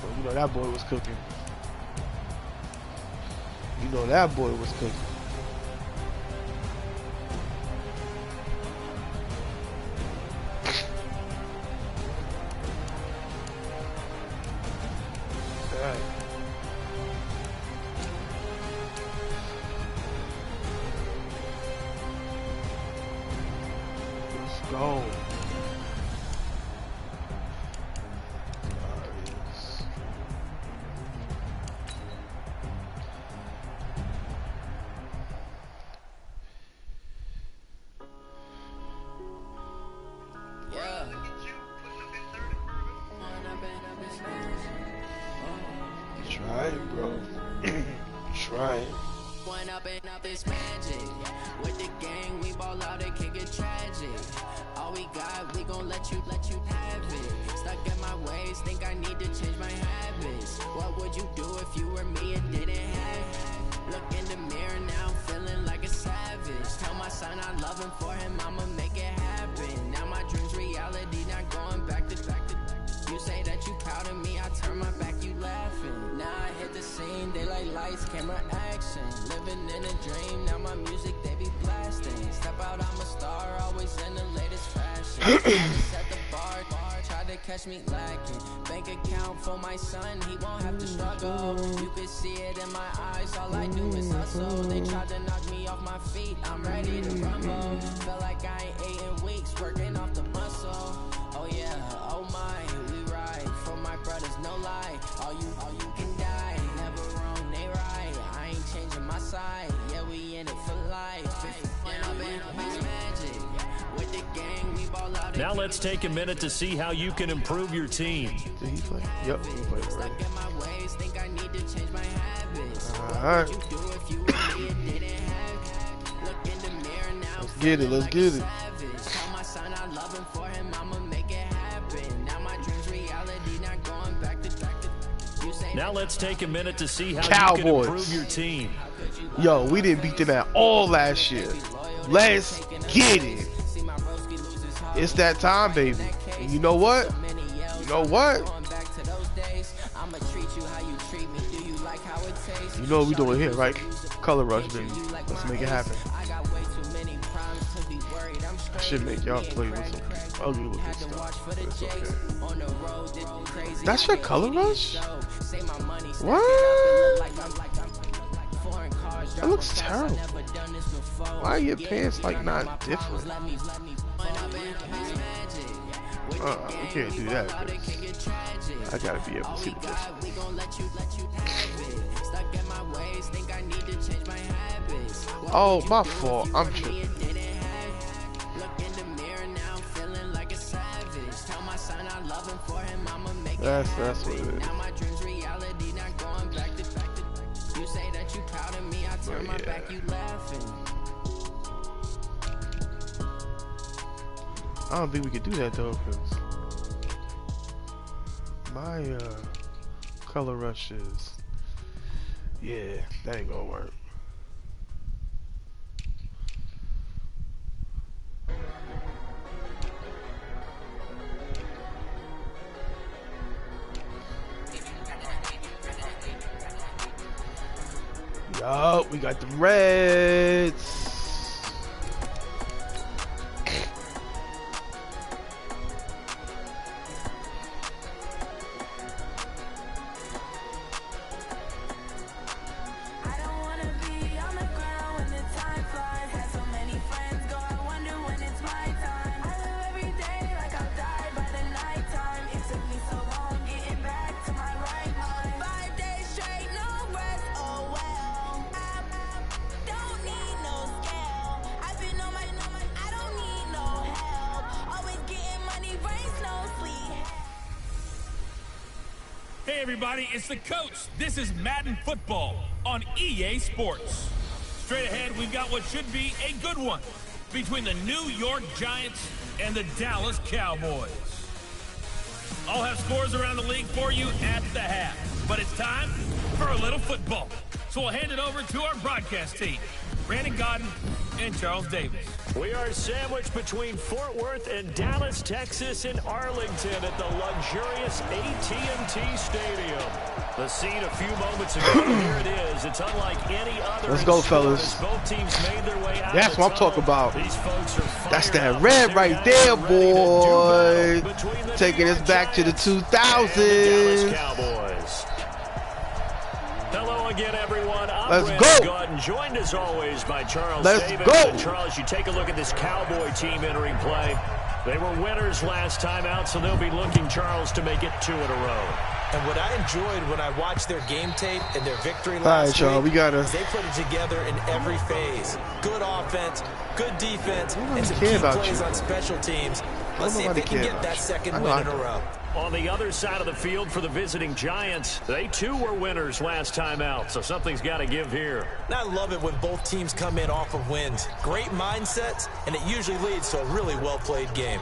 Speaker 2: Well, you know that boy was cooking. You know that boy was cooking. Go. Try it, bro. Try it.
Speaker 4: One up and up is magic. With the gang, we ball out, it can get tragic. All we got, we gon' let you have it. Stuck in my ways, think I need to change my habits. What would you do if you were me and didn't have it? Look in the mirror now, I'm feeling like a savage. Tell my son I love him, for him I'ma make it happen. Now my dream's reality, not going back to. You say that you proud of me, I turn my back, you laughing. Now I hit the scene, daylight lights, camera action. Living in a dream, now my music they be blasting. Step out, I'm a star, always in the latest fashion. Set the bar, try to catch me lacking. Bank account for my son, he won't have to struggle. You can see it in my eyes, all I do is hustle. They tried to knock me off my feet, I'm ready to rumble. Feel like I ain't 8 weeks.
Speaker 1: Now let's take a minute to see how you can improve your team.
Speaker 2: Did he play? Yep, he played already. Alright. Let's get it, let's get it.
Speaker 1: Now let's take a minute to see how
Speaker 2: Cowboys.
Speaker 1: you can improve your team.
Speaker 2: Yo, we didn't beat them at all last year. Let's get it. It's that time, baby. And you know what? You know what? You know what we doing here, right? Color rush, baby. Let's make it happen. I should make y'all play with some ugly looking stuff, but it's okay. That's your color rush? What? That looks terrible. Why are your pants like not different? We can't do that. I gotta be able to see the difference. Oh, my fault. I'm tripping. That's what it is. But yeah. I don't think we could do that though, because my color rush is, yeah, that ain't gonna work. Yup, we got the Reds.
Speaker 5: Hey everybody, it's the coach. This is Madden Football on EA Sports. Straight ahead, we've got what should be a good one between the New York Giants and the Dallas Cowboys. I'll have scores around the league for you at the half, but it's time for a little football. So we'll hand it over to our broadcast team, Brandon Godden and Charles Davis.
Speaker 1: We are sandwiched between Fort Worth and Dallas, Texas, and Arlington at the luxurious AT&T Stadium. The scene a few moments ago, here it is. It's unlike any other.
Speaker 2: Let's go, fellas.
Speaker 1: Both teams made their way out.
Speaker 2: That's what I'm talking about.
Speaker 1: These folks are
Speaker 2: that's that red right there, boy. Taking us back to the 2000s.
Speaker 1: Cowboys. Hello again, everyone.
Speaker 2: Let's go.
Speaker 1: Godden, joined as always by Charles
Speaker 2: Let's
Speaker 1: Davis.
Speaker 2: go.
Speaker 1: And Charles, you take a look at this Cowboy team entering play. They were winners last time out, so they'll be looking, Charles, to make it 2 in a row.
Speaker 3: And what I enjoyed when I watched their game tape and their victory last
Speaker 2: All right, Charles,
Speaker 3: week,
Speaker 2: we gotta.
Speaker 3: they put it together in every phase. Good offense, good defense, and some
Speaker 2: care
Speaker 3: key
Speaker 2: about
Speaker 3: plays
Speaker 2: you.
Speaker 3: on special teams. Let's see if
Speaker 2: nobody
Speaker 3: they can
Speaker 2: care
Speaker 3: get
Speaker 2: about
Speaker 3: that
Speaker 2: you.
Speaker 3: second
Speaker 2: I know
Speaker 3: win
Speaker 2: I
Speaker 3: in a
Speaker 2: do.
Speaker 3: row.
Speaker 1: On the other side of the field for the visiting Giants, they too were winners last time out, so something's got to give here.
Speaker 3: And I love it when both teams come in off of wins. Great mindsets, and it usually leads to a really well-played game.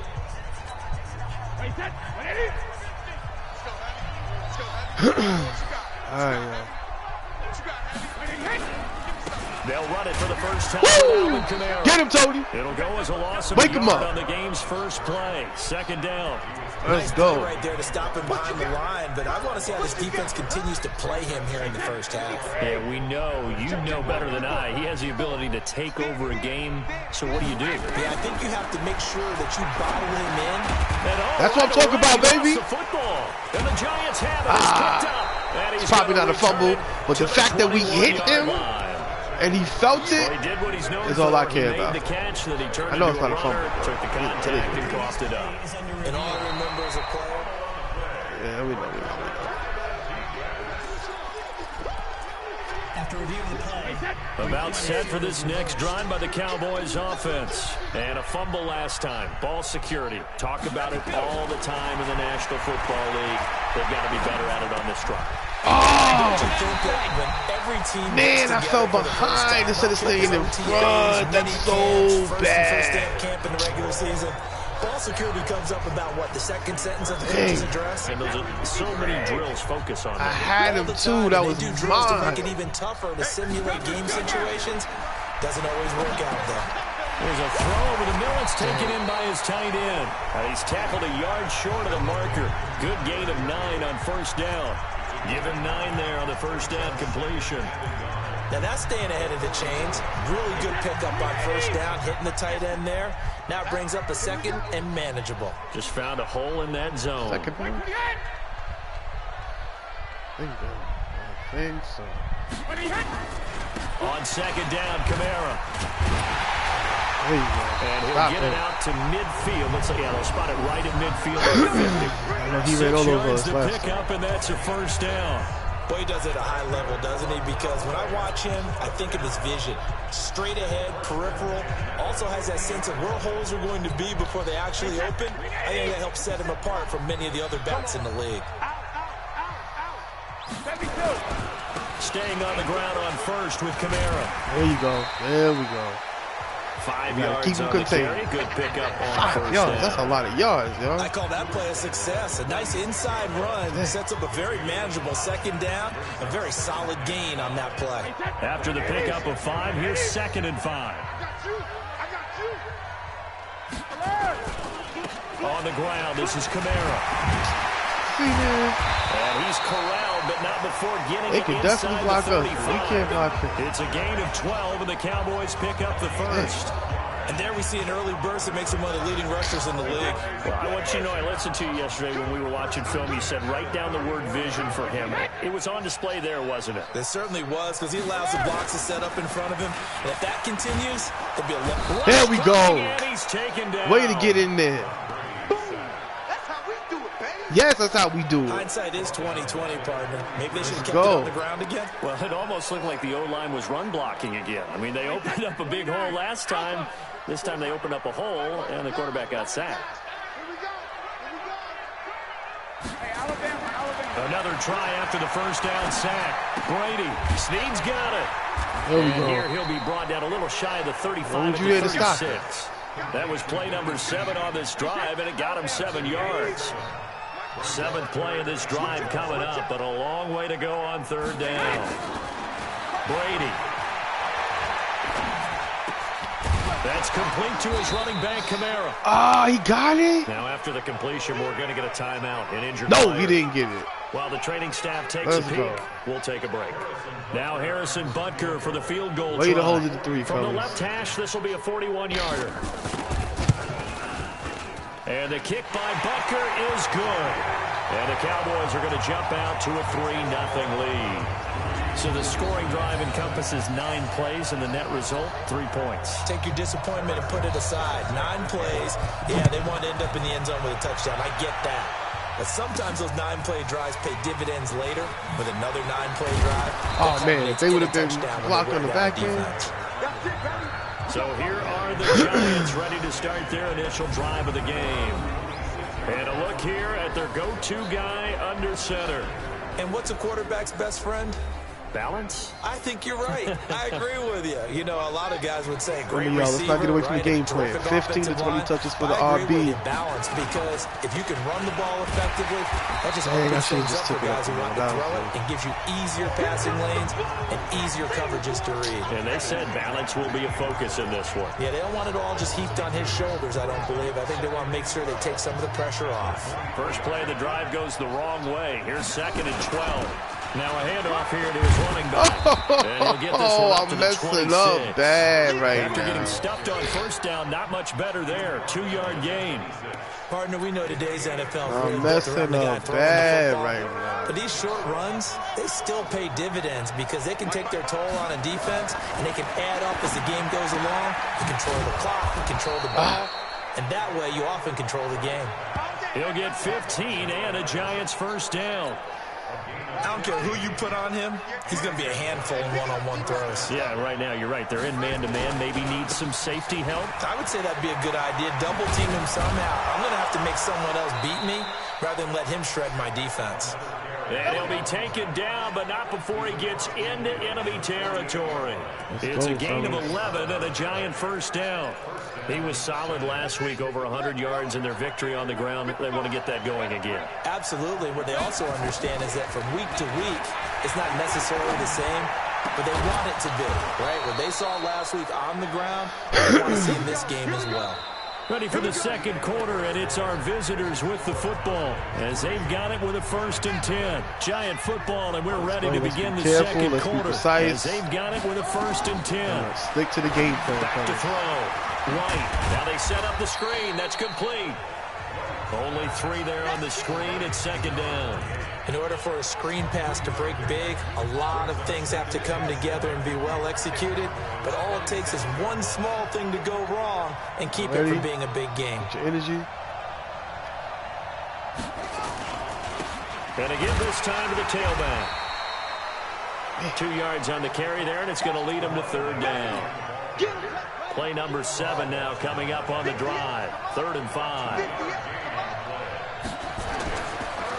Speaker 1: They'll run it for the first time. Alvin Kamara.
Speaker 2: Get him, Tony.
Speaker 1: It'll go as a loss of
Speaker 2: Wake
Speaker 1: a
Speaker 2: him
Speaker 1: yard
Speaker 2: up.
Speaker 1: on the game's first play. Second down.
Speaker 2: Let's
Speaker 3: Nice
Speaker 2: go.
Speaker 3: play right there to stop him behind the line, but I want to see how this defense continues to play him here in the first half.
Speaker 1: Yeah, we know, you know better than I, he has the ability to take over a game. So what do you do?
Speaker 3: Yeah, I think you have to make sure that you bottle him in.
Speaker 2: That's what I'm talking about, baby.
Speaker 1: The football. And the Giants have it. It's picked up. And he's
Speaker 2: It's probably
Speaker 1: gonna
Speaker 2: not a fumble,
Speaker 1: return it
Speaker 2: but the
Speaker 1: to
Speaker 2: fact that we hit
Speaker 1: 21-yard
Speaker 2: him
Speaker 1: line.
Speaker 2: and he felt it.
Speaker 1: Well, he did what he's known
Speaker 2: is all I
Speaker 1: for.
Speaker 2: care
Speaker 1: He
Speaker 2: about.
Speaker 1: made the catch that he turned
Speaker 2: I know
Speaker 1: into
Speaker 2: it's not a
Speaker 1: runner,
Speaker 2: fumble.
Speaker 1: took the contact and coughed it up.
Speaker 3: And all I remember as a player,
Speaker 2: Yeah, we know.
Speaker 1: About set for this next drive by the Cowboys offense. And a fumble last time. Ball security. Talk about it all the time in the National Football League. They've got to be better at it on this drive.
Speaker 2: Oh!
Speaker 3: Don't you think that when every team
Speaker 2: Man, I fell behind instead of staying in front. That's so bad.
Speaker 3: First day of camp in the regular season. Ball security comes up about what, the second sentence of the coach's address?
Speaker 1: And those are so many drills focus on that.
Speaker 2: I had him too. That was
Speaker 3: drills to make
Speaker 2: mine.
Speaker 3: it even tougher to simulate game situations. Doesn't always work out though.
Speaker 1: There's a throw over the middle. It's taken in by his tight end. He's tackled a yard short of the marker. Good gain of 9 on first down. Give him 9 there on the first down completion.
Speaker 3: Now that's staying ahead of the chains. Really good pickup on first down, hitting the tight end there. Now it brings up a second and manageable.
Speaker 1: Just found a hole in that zone.
Speaker 2: Second down? I think so.
Speaker 1: On second down, Kamara.
Speaker 2: There you go.
Speaker 1: And he'll
Speaker 2: Stop
Speaker 1: get it out to midfield. Looks like, yeah, they'll spot it right at midfield.
Speaker 2: I know he ran all over us last
Speaker 1: pick up, and that's a first down.
Speaker 3: Boy, he does it at a high level, doesn't he? Because when I watch him, I think of his vision. Straight ahead, peripheral. Also has that sense of where holes are going to be before they actually open. I think that helps set him apart from many of the other backs in the league.
Speaker 1: Staying on the ground on first with Kamara.
Speaker 2: There you go. There we go.
Speaker 1: 5
Speaker 2: You gotta
Speaker 1: yards
Speaker 2: keep him
Speaker 1: on the
Speaker 2: contained.
Speaker 1: carry. Good pickup on
Speaker 2: 5
Speaker 1: first
Speaker 2: yards.
Speaker 1: down.
Speaker 2: That's a lot of yards, yo.
Speaker 3: I call that play a success. A nice inside run sets up a very manageable second down. A very solid gain on that play.
Speaker 1: After the pickup of 5, here's 2nd and 5. On the ground, this is Kamara. And he's corralled, but not before getting
Speaker 2: They
Speaker 1: it
Speaker 2: can
Speaker 1: inside
Speaker 2: definitely block
Speaker 1: the
Speaker 2: us.
Speaker 1: 35.
Speaker 2: We can't block it.
Speaker 1: It's a gain of 12, and the Cowboys pick up the first.
Speaker 3: And there we see an early burst that makes him one of the leading rushers in the league.
Speaker 1: Well, I want you to know, I listened to you yesterday when we were watching film. You said write down the word vision for him. It was on display there, wasn't it?
Speaker 3: It certainly was, because he allows the blocks to set up in front of him. And if that continues, there'll be a lot.
Speaker 2: There we go.
Speaker 1: And he's taken down.
Speaker 2: Way to get in there. Yes, that's how we do it.
Speaker 3: Hindsight is 20/20, partner. Maybe they should have kept
Speaker 2: go.
Speaker 3: it on the ground again.
Speaker 1: Well, it almost looked like the O-line was run blocking again. I mean, they opened up a big hole last time. This time they opened up a hole, and the quarterback got sacked. Another try after the first down sack. Brady. Snead's got it.
Speaker 2: There we
Speaker 1: And
Speaker 2: go.
Speaker 1: here he'll be brought down a little shy of the 35
Speaker 2: Why would
Speaker 1: at
Speaker 2: you
Speaker 1: the
Speaker 2: here to stop
Speaker 1: 36. That was play number 7 on this drive, and it got him 7 yards. 7th play of this drive coming up, but a long way to go on 3rd down. Brady. That's complete to his running back, Kamara.
Speaker 2: Ah, he got it?
Speaker 1: Now, after the completion, we're going to get a timeout. An injured
Speaker 2: No,
Speaker 1: player.
Speaker 2: he didn't get it.
Speaker 1: While the training staff takes
Speaker 2: Let's
Speaker 1: a peek,
Speaker 2: go.
Speaker 1: we'll take a break. Now Harrison Butker for the field goal
Speaker 2: Way to
Speaker 1: try.
Speaker 2: hold it to 3,
Speaker 1: From the
Speaker 2: fellas.
Speaker 1: left hash, this will be a 41-yarder. And the kick by Butker is good. And the Cowboys are going to jump out to a 3-0 lead. So the scoring drive encompasses 9 plays, and the net result, 3 points.
Speaker 3: Take your disappointment and put it aside. 9 plays. Yeah, they want to end up in the end zone with a touchdown. I get that. But sometimes those 9-play drives pay dividends later with another 9-play drive.
Speaker 2: Oh, man, if they would have been blocked on the back end.
Speaker 1: So here are the Giants ready to start their initial drive of the game. And a look here at their go-to guy under center.
Speaker 3: And what's a quarterback's best friend?
Speaker 1: Balance?
Speaker 3: I think you're right. I agree with you. You know, a lot of guys would say great
Speaker 2: Y'all, let's not get away from the game plan. 15 to 20 touches for the
Speaker 3: I agree with
Speaker 2: RB.
Speaker 3: you, balance, because if you can run the ball effectively, that just
Speaker 2: Dang, I
Speaker 3: opens
Speaker 2: should've
Speaker 3: things
Speaker 2: just
Speaker 3: up for
Speaker 2: took it
Speaker 3: guys
Speaker 2: up
Speaker 3: who want
Speaker 2: there.
Speaker 3: to
Speaker 2: That
Speaker 3: throw
Speaker 2: was
Speaker 3: it and gives you easier passing lanes and easier coverages to read.
Speaker 1: And they said balance will be a focus in this one.
Speaker 3: Yeah, they don't want it all just heaped on his shoulders, I don't believe. I think they want to make sure they take some of the pressure off.
Speaker 1: First play of the drive goes the wrong way. Here's 2nd and 12. Now a handoff here to his running back. And he'll get this one up to
Speaker 2: I'm
Speaker 1: the
Speaker 2: messing
Speaker 1: 26.
Speaker 2: up bad right
Speaker 1: After
Speaker 2: now.
Speaker 1: getting stuffed on first down, not much better there. 2-yard gain.
Speaker 3: Partner, we know today's NFL
Speaker 2: I'm
Speaker 3: really built around
Speaker 2: messing
Speaker 3: the guy
Speaker 2: up
Speaker 3: throwing the
Speaker 2: bad
Speaker 3: football.
Speaker 2: right now.
Speaker 3: But these short runs, they still pay dividends because they can take their toll on a defense and they can add up as the game goes along. You control the clock, you control the ball, and that way you often control the game.
Speaker 1: He'll get 15 and a Giants first down.
Speaker 3: I don't care who you put on him, he's going to be a handful in one-on-one throws.
Speaker 1: Yeah, right now you're right. They're in man-to-man. Maybe needs some safety help.
Speaker 3: I would say that'd be a good idea. Double team him somehow. I'm going to have to make someone else beat me rather than let him shred my defense.
Speaker 1: And he'll be taken down, but not before he gets into enemy territory. It's a gain of 11 and a Giant first down. He was solid last week, over 100 yards in their victory on the ground. They want to get that going again.
Speaker 3: Absolutely. What they also understand is that from week to week, it's not necessarily the same, but they want it to be, right? What they saw last week on the ground, they want to see in this game as well.
Speaker 1: Ready for the second quarter, and it's our visitors with the football as they've got it with a 1st and 10. Giant football, and we're ready to begin the second quarter as they've got it with a 1st and 10.
Speaker 2: Stick to the game plan.
Speaker 1: Back to throw. White. Now they set up the screen. That's complete. Only 3 there on the screen. It's 2nd down.
Speaker 3: In order for a screen pass to break big, a lot of things have to come together and be well executed. But all it takes is one small thing to go wrong and keep it from being a big game.
Speaker 2: Get your energy.
Speaker 1: And again this time to the tailback. 2 yards on the carry there, and it's going to lead them to 3rd down. Play number 7 now coming up on the drive. 3rd and 5.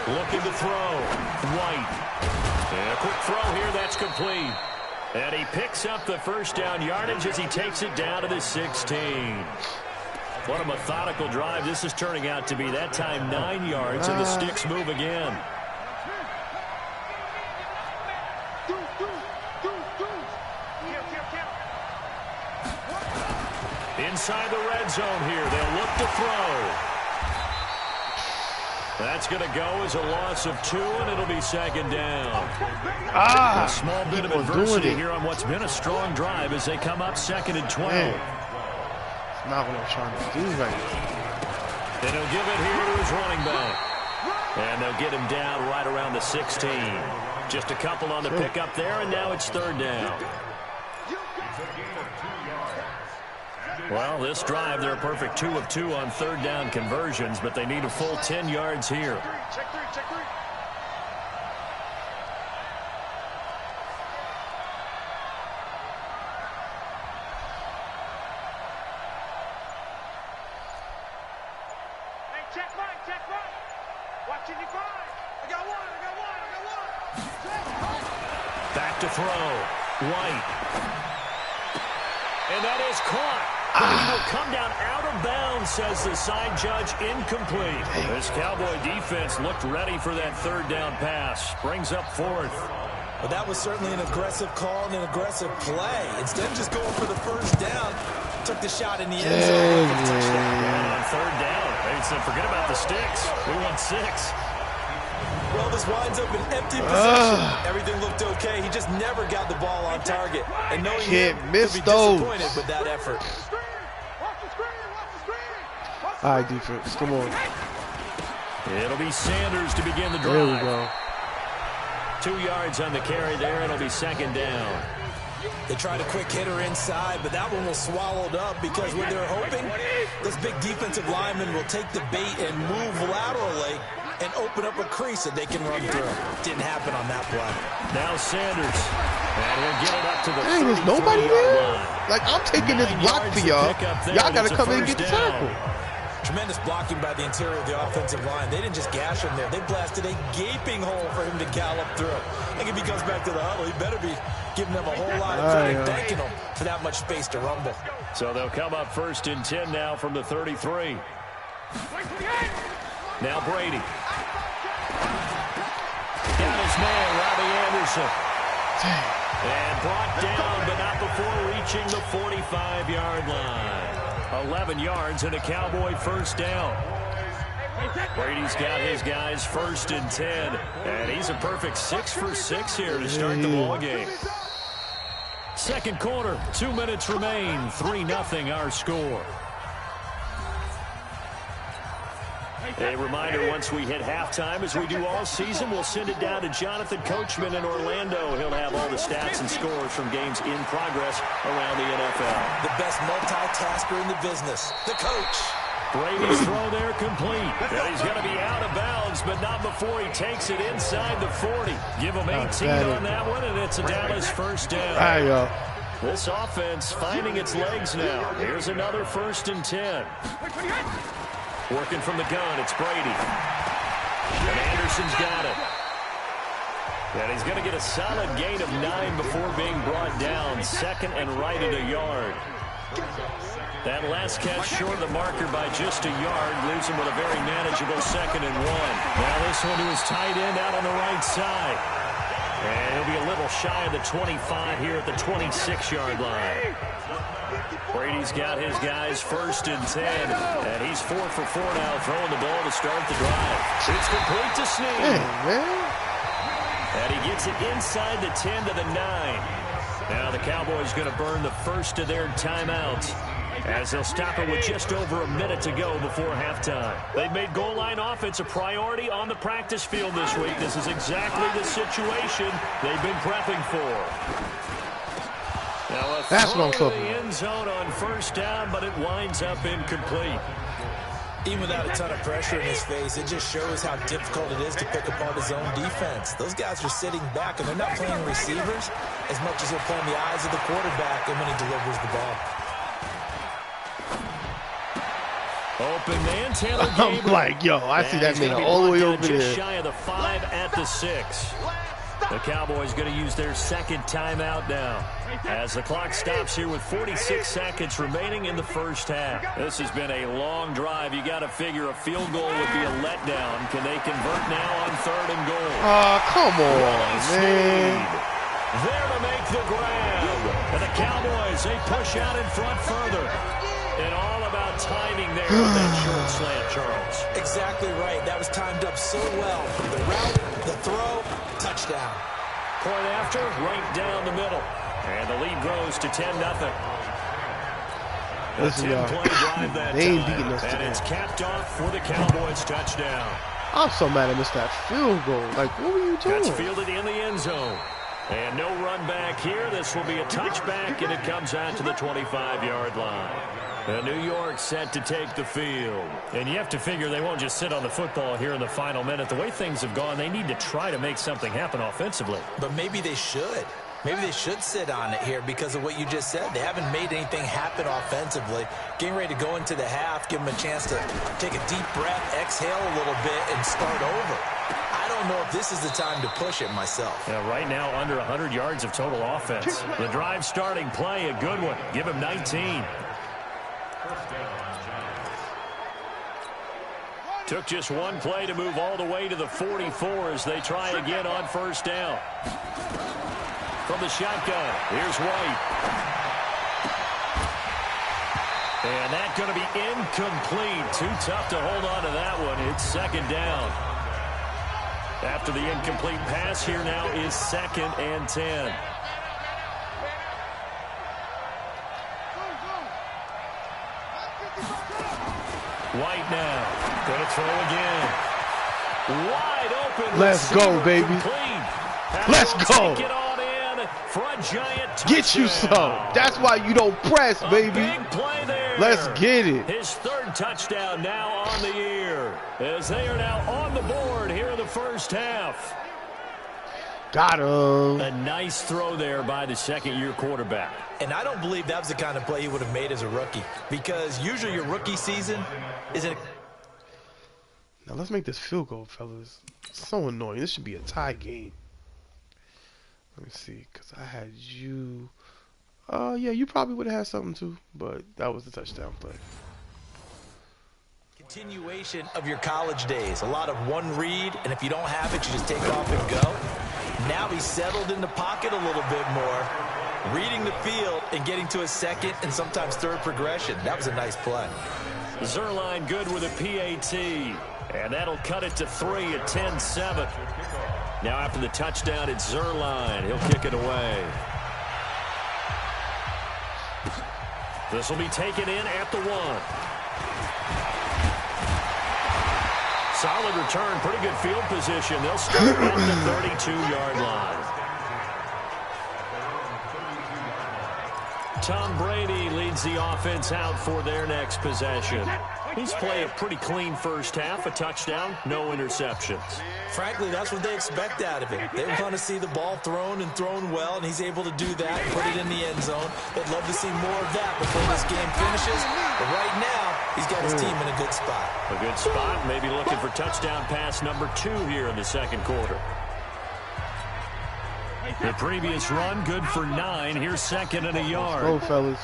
Speaker 1: Looking to throw. White. And a quick throw here. That's complete. And he picks up the 1st down yardage as he takes it down to the 16. What a methodical drive this is turning out to be. That time 9 yards, and the sticks move again. Inside the red zone here. They'll look to throw. That's going to go as a loss of 2, and it'll be 2nd down. A small bit of adversity here on what's been a strong drive as they come up 2nd and 12.
Speaker 2: Man, it's not what I'm trying to do right now.
Speaker 1: And he'll give it here to his running back. And they'll get him down right around the 16. Just a couple on the pickup there, and now it's 3rd down. Well, this drive, they're a perfect 2 of 2 on 3rd down conversions, but they need a full 10 yards here.
Speaker 6: Check 3, check 3. Hey, check right, check right. Watching you find. I got one.
Speaker 1: Back to throw. White. And that is caught. But he will come down out of bounds, says the side judge. Incomplete. This Cowboy defense looked ready for that 3rd down pass. Brings up 4th.
Speaker 3: Well, that was certainly an aggressive call and an aggressive play. Instead of just going for the 1st down, took the shot in the end zone.
Speaker 1: On 3rd down. They said, forget about the sticks. We won 6.
Speaker 3: Well, this winds up an empty possession. Everything looked okay. He just never got the ball on target. And knowing him, he'll be disappointed with that effort.
Speaker 2: All right, defense, come on.
Speaker 1: It'll be Sanders to begin the drive.
Speaker 2: There we go.
Speaker 1: 2 yards on the carry there. It'll be 2nd down.
Speaker 3: They tried a quick hitter inside, but that one was swallowed up because what they're hoping, this big defensive lineman will take the bait and move laterally and open up a crease that they can run through. Didn't happen on that play.
Speaker 1: Now Sanders. And he'll get it up to the
Speaker 2: Dang, there's nobody there?
Speaker 1: line.
Speaker 2: Like, I'm taking this block for y'all. Y'all got to come in and get the tackle.
Speaker 3: Tremendous blocking by the interior of the offensive line. They didn't just gash him there. They blasted a gaping hole for him to gallop through. I think if he comes back to the huddle, he better be giving them a whole lot of credit, thanking them for that much space to rumble.
Speaker 1: So they'll come up 1st and 10 now from the 33. Now Brady. Got his man, Robbie Anderson. And brought down, but not before reaching the 45-yard line. 11 yards and a Cowboy 1st down. Brady's got his guys 1st and 10. And he's a perfect 6 for 6 here to start the ball game. Second quarter, 2 minutes remain. 3-0 our score. A reminder, once we hit halftime, as we do all season, we'll send it down to Jonathan Coachman in Orlando. He'll have all the stats and scores from games in progress around the NFL.
Speaker 3: The best multitasker in the business, the coach.
Speaker 1: Brady's throw there complete. And he's going to be out of bounds, but not before he takes it inside the 40. Give him 18 on that one, and it's a Dallas first down.
Speaker 2: There you go.
Speaker 1: This offense finding its legs now. Here's another 1st and 10. Working from the gun, it's Brady. And Anderson's got it. And he's going to get a solid gain of 9 before being brought down. 2nd and right at a yard. That last catch short of the marker by just a yard leaves him with a very manageable 2nd and 1. Now this one to his tight end out on the right side. And he'll be a little shy of the 25 here at the 26-yard line. Brady's got his guys 1st and 10. And he's 4 for 4 now, throwing the ball to start the drive. It's complete to Snead. And he gets it inside the 10 to the 9. Now the Cowboys going to burn the first of their timeouts, as they'll stop it with just over a minute to go before halftime. They've made goal line offense a priority on the practice field this week. This is exactly the situation they've been prepping for. Now a
Speaker 2: That's what I'm
Speaker 1: throw to
Speaker 2: talking
Speaker 1: the
Speaker 2: about.
Speaker 1: end zone on 1st down, but it winds up incomplete.
Speaker 3: Even without a ton of pressure in his face, it just shows how difficult it is to pick apart his own defense. Those guys are sitting back, and they're not playing receivers as much as they're playing the eyes of the quarterback and when he delivers the ball.
Speaker 1: Open man, Taylor
Speaker 2: I'm
Speaker 1: Gabriel.
Speaker 2: like, yo, I see that
Speaker 1: He's gonna
Speaker 2: man
Speaker 1: be
Speaker 2: all the way
Speaker 1: brought down
Speaker 2: over
Speaker 1: just
Speaker 2: there.
Speaker 1: shy of the 5 at the 6. The Cowboys going to use their 2nd timeout now, as the clock stops here with 46 seconds remaining in the first half. This has been a long drive. You got to figure a field goal would be a letdown. Can they convert now on 3rd and goal?
Speaker 2: Come on, man.
Speaker 1: There to make the grab. And the Cowboys, they push out in front further. And all about timing there with that short slant, Charles.
Speaker 3: Exactly right. That was timed up so well. The route, the throw, touchdown.
Speaker 1: Point after, right down the middle. And the lead grows to 10-0.
Speaker 2: Listen, y'all. They ain't beating us
Speaker 1: and
Speaker 2: today.
Speaker 1: it's capped off for the Cowboys touchdown.
Speaker 2: I'm so mad I missed that field goal. Like, what were you doing?
Speaker 1: That's fielded in the end zone. And no run back here. This will be a touchback, and it comes out to the 25-yard line. New York set to take the field. And you have to figure they won't just sit on the football here in the final minute. The way things have gone, they need to try to make something happen offensively.
Speaker 3: But maybe they should. Maybe they should sit on it here because of what you just said. They haven't made anything happen offensively. Getting ready to go into the half, give them a chance to take a deep breath, exhale a little bit, and start over. I don't know if this is the time to push it myself.
Speaker 1: Yeah, right now, under 100 yards of total offense. The drive starting play, a good one. Give him 19. Took just one play to move all the way to the 44 as they try again on 1st down. From the shotgun, here's White. And that's going to be incomplete. Too tough to hold on to that one. It's 2nd down. After the incomplete pass, here now is 2nd and 10. White now. Going to throw again. Wide open.
Speaker 2: Let's go, baby. Let's go.
Speaker 1: Take it on in for a giant touchdown.
Speaker 2: Get you some. That's why you don't press, baby.
Speaker 1: Big play there.
Speaker 2: Let's get it.
Speaker 1: His 3rd touchdown now on the year, as they are now on the board here in the first half.
Speaker 2: Got him.
Speaker 1: A nice throw there by the 2nd-year quarterback.
Speaker 3: And I don't believe that was the kind of play he would have made as a rookie, because usually your rookie season isn't.
Speaker 2: Now let's make this field goal, fellas. It's so annoying. This should be a tie game. Let me see, because I had you. Yeah, you probably would have had something too, but that was the touchdown play.
Speaker 3: Continuation of your college days. A lot of one read, and if you don't have it, you just take off and go. Now he's settled in the pocket a little bit more, reading the field and getting to a 2nd and sometimes 3rd progression. That was a nice play.
Speaker 1: Zerline good with a PAT, and that'll cut it to 3 at 10-7. Now after the touchdown, it's Zerline. He'll kick it away. This will be taken in at the 1. Solid return, pretty good field position. They'll start at the 32-yard line. Tom Brady leads the offense out for their next possession. He's played a pretty clean first half, a touchdown, no interceptions.
Speaker 3: Frankly, that's what they expect out of him. They want to see the ball thrown and thrown well, and he's able to do that and put it in the end zone. They'd love to see more of that before this game finishes. But right now, he's got his team in a good spot.
Speaker 1: A good spot, maybe looking for touchdown pass number 2 here in the second quarter. The previous run, good for 9. Here's second and a yard.
Speaker 2: Go, fellas.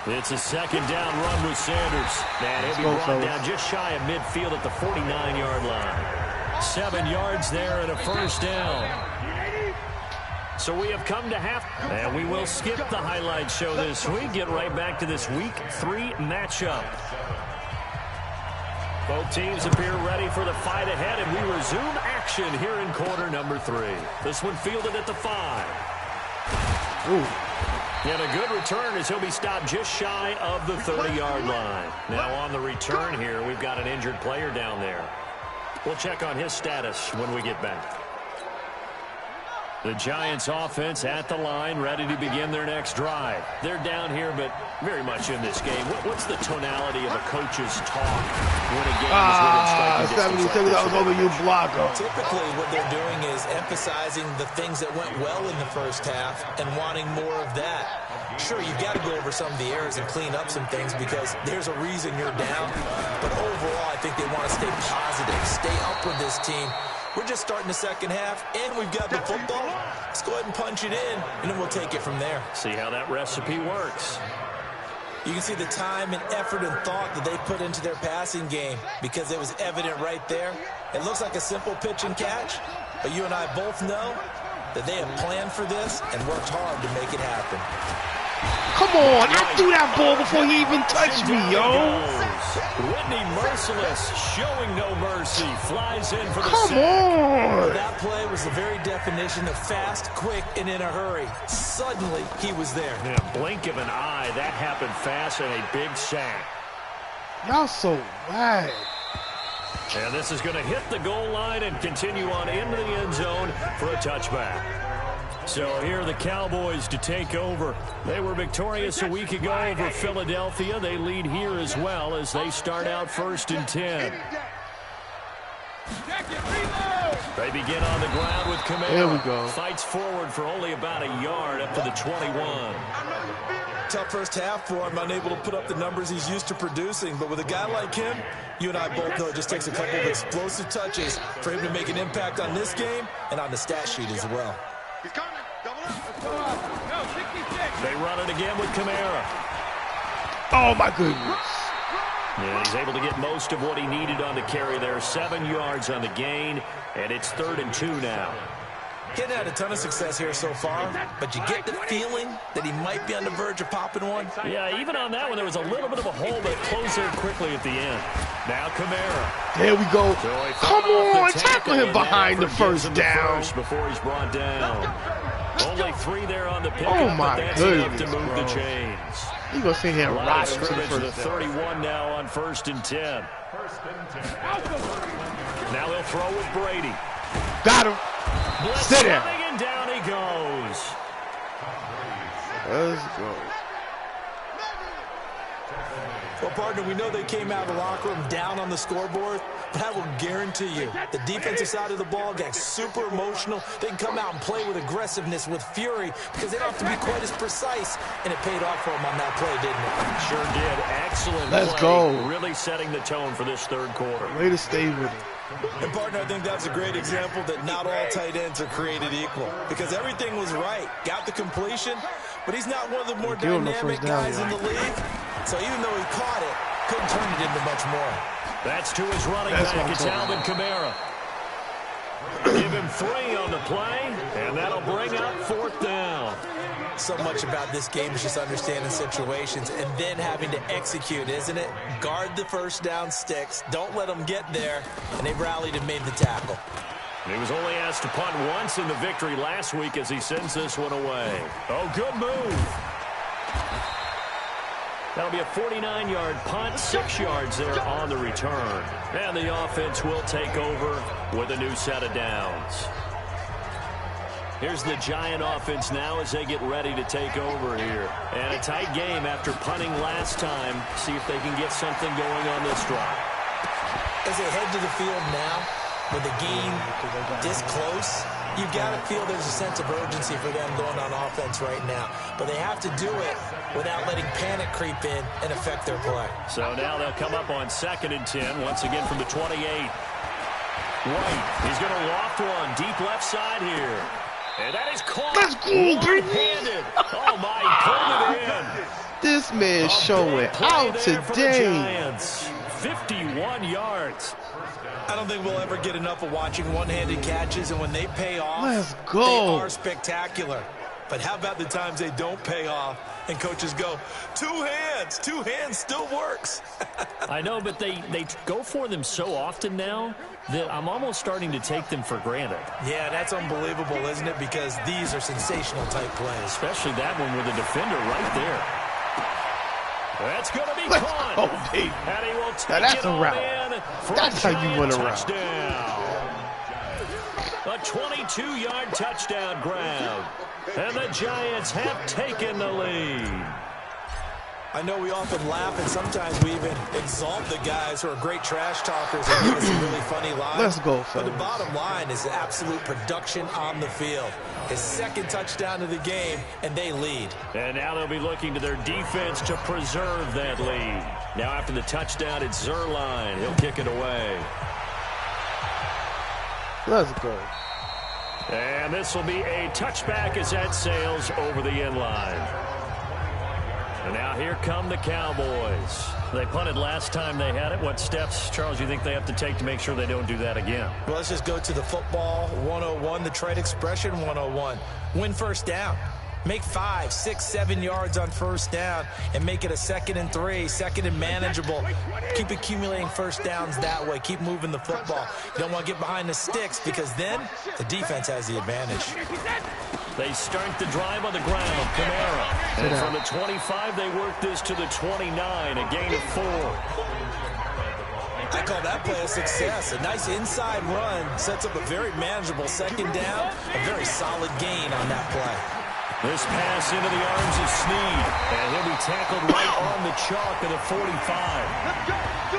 Speaker 1: It's a second down run with Sanders. Man, he'll be brought down just shy of midfield at the 49-yard line. 7 yards there and a first down. So we have come to half, and we will skip the highlight show this week. Get right back to this Week 3 matchup. Both teams appear ready for the fight ahead, and we resume action here in quarter number 3. This one fielded at the 5.
Speaker 2: Ooh.
Speaker 1: And a good return as he'll be stopped just shy of the 30-yard line. Now on the return here, we've got an injured player down there. We'll check on his status when we get back. The Giants offense at the line, ready to begin their next drive. They're down here, but very much in this game. What's the tonality of a coach's talk when a game is within striking distance?
Speaker 2: That was over you, Blanco.
Speaker 3: Typically, what they're doing is emphasizing the things that went well in the first half and wanting more of that. Sure, you've got to go over some of the errors and clean up some things because there's a reason you're down. But overall, I think they want to stay positive, stay up with this team. We're just starting the second half, and we've got the football. Let's go ahead and punch it in, and then we'll take it from there.
Speaker 1: See how that recipe works.
Speaker 3: You can see the time and effort and thought that they put into their passing game because it was evident right there. It looks like a simple pitch and catch, but you and I both know that they have planned for this and worked hard to make it happen.
Speaker 2: Come on, I threw that ball before he even touched me, yo.
Speaker 1: Whitney merciless, showing no mercy, flies in for the
Speaker 2: sack. Come on.
Speaker 3: That play was the very definition of fast, quick, and in a hurry. Suddenly, he was there.
Speaker 1: Yeah, blink of an eye, that happened fast and a big sack.
Speaker 2: Y'all so whack.
Speaker 1: And this is going to hit the goal line and continue on into the end zone for a touchback. So here are the Cowboys to take over. They were victorious a week ago over Philadelphia. They lead here as well as they start out 1st and 10. They begin on the ground with Camaro.
Speaker 2: There we go.
Speaker 1: Fights forward for only about a yard up to the 21.
Speaker 3: Tough first half for him, unable to put up the numbers he's used to producing. But with a guy like him, you and I both know it just takes a couple of explosive touches for him to make an impact on this game and on the stat sheet as well.
Speaker 6: He's coming. Double up. 66.
Speaker 1: They run it again with Camaro.
Speaker 2: Oh, my goodness.
Speaker 1: Yeah, he's able to get most of what he needed on the carry there. 7 yards on the gain, and it's 3rd and 2 now.
Speaker 3: Getting had a ton of success here so far, but you get the feeling that he might be on the verge of popping one.
Speaker 1: Yeah, even on that one, there was a little bit of a hole, but closed there quickly at the end. Now Camaro.
Speaker 2: There we go.
Speaker 1: So
Speaker 2: come on, tackle him behind the first down.
Speaker 1: Before he's brought down. Only 3 there on the pickup,
Speaker 2: oh my
Speaker 1: but that's
Speaker 2: goodness,
Speaker 1: enough to move
Speaker 2: bro.
Speaker 1: the chains.
Speaker 2: He's going to sit here and rock him to the
Speaker 1: scrimmage to the
Speaker 2: first down.
Speaker 1: 31 now on 1st and 10. Now he'll throw with Brady.
Speaker 2: Got him. Sit down.
Speaker 1: And down he goes.
Speaker 2: Let's go.
Speaker 3: Well, partner, we know they came out of the locker room down on the scoreboard, but I will guarantee you the defensive side of the ball got super emotional. They can come out and play with aggressiveness, with fury, because they don't have to be quite as precise, and it paid off for them on that play, didn't it?
Speaker 1: Sure did. Excellent
Speaker 2: Let's
Speaker 1: play.
Speaker 2: go.
Speaker 1: Really setting the tone for this 3rd quarter.
Speaker 2: Way to stay with it.
Speaker 3: And, partner, I think that's a great example that not all tight ends are created equal, because everything was right. Got the completion, but he's not one of the more dynamic guys in the league. So even though he caught it, couldn't turn it into much more.
Speaker 1: That's to his running back. It's Alvin Kamara. Give him 3 on the play, and that'll bring up 4th down.
Speaker 3: So much about this game is just understanding situations and then having to execute, isn't it? Guard the first down sticks. Don't let them get there. And they rallied and made the tackle.
Speaker 1: He was only asked to punt once in the victory last week as he sends this one away. Oh, good move. That'll be a 49-yard punt, 6 yards there on the return. And the offense will take over with a new set of downs. Here's the Giant offense now as they get ready to take over here. And a tight game after punting last time. See if they can get something going on this drive.
Speaker 3: As they head to the field now, with the game this close, you've got to feel there's a sense of urgency for them going on offense right now. But they have to do it without letting panic creep in and affect their play.
Speaker 1: So now they'll come up on 2nd and 10, once again from the 28. White, he's going to loft one deep left side here. And that is caught.
Speaker 2: Let's go, baby.
Speaker 1: One-handed. Oh, my, he pulled it in.
Speaker 2: This man's showing out today.
Speaker 1: 51 yards.
Speaker 3: I don't think we'll ever get enough of watching one-handed catches, and when they pay off,
Speaker 2: let's go.
Speaker 3: They are spectacular. But how about the times they don't pay off and coaches go, two hands still works.
Speaker 1: I know, but they go for them so often now that I'm almost starting to take them for granted.
Speaker 3: Yeah, that's unbelievable, isn't it? Because these are sensational type plays.
Speaker 1: Especially that one with the defender right there. That's going to be caught.
Speaker 2: Oh, baby.
Speaker 1: And he will take
Speaker 2: now that's
Speaker 1: it
Speaker 2: a route. That's how you run a route.
Speaker 1: A 22-yard touchdown grab. And the Giants have taken the lead.
Speaker 3: I know we often laugh, and sometimes we even exalt the guys who are great trash talkers and give us some really funny lines.
Speaker 2: Let's go,
Speaker 3: But
Speaker 2: fellas.
Speaker 3: the bottom line is absolute production on the field. His 2nd touchdown of the game, and they lead.
Speaker 1: And now they'll be looking to their defense to preserve that lead. Now after the touchdown, it's Zerline. He'll kick it away.
Speaker 2: Let's go.
Speaker 1: And this will be a touchback as that sails over the end line. And now here come the Cowboys. They punted last time they had it. What steps, Charles, you think they have to take to make sure they don't do that again?
Speaker 3: Well, let's just go to the football 101, the trade expression 101. Win first down. Make 5, 6, 7 yards on first down and make it a 2nd and 3, 2nd and manageable. Keep accumulating first downs that way. Keep moving the football. You don't want to get behind the sticks because then the defense has the advantage.
Speaker 1: They start the drive on the ground. Kamara. And from the 25, they work this to the 29, a gain of 4.
Speaker 3: I call that play a success. A nice inside run sets up a very manageable 2nd down. A very solid gain on that play.
Speaker 1: This pass into the arms of Snead. And he'll be tackled right on the chalk of the 45.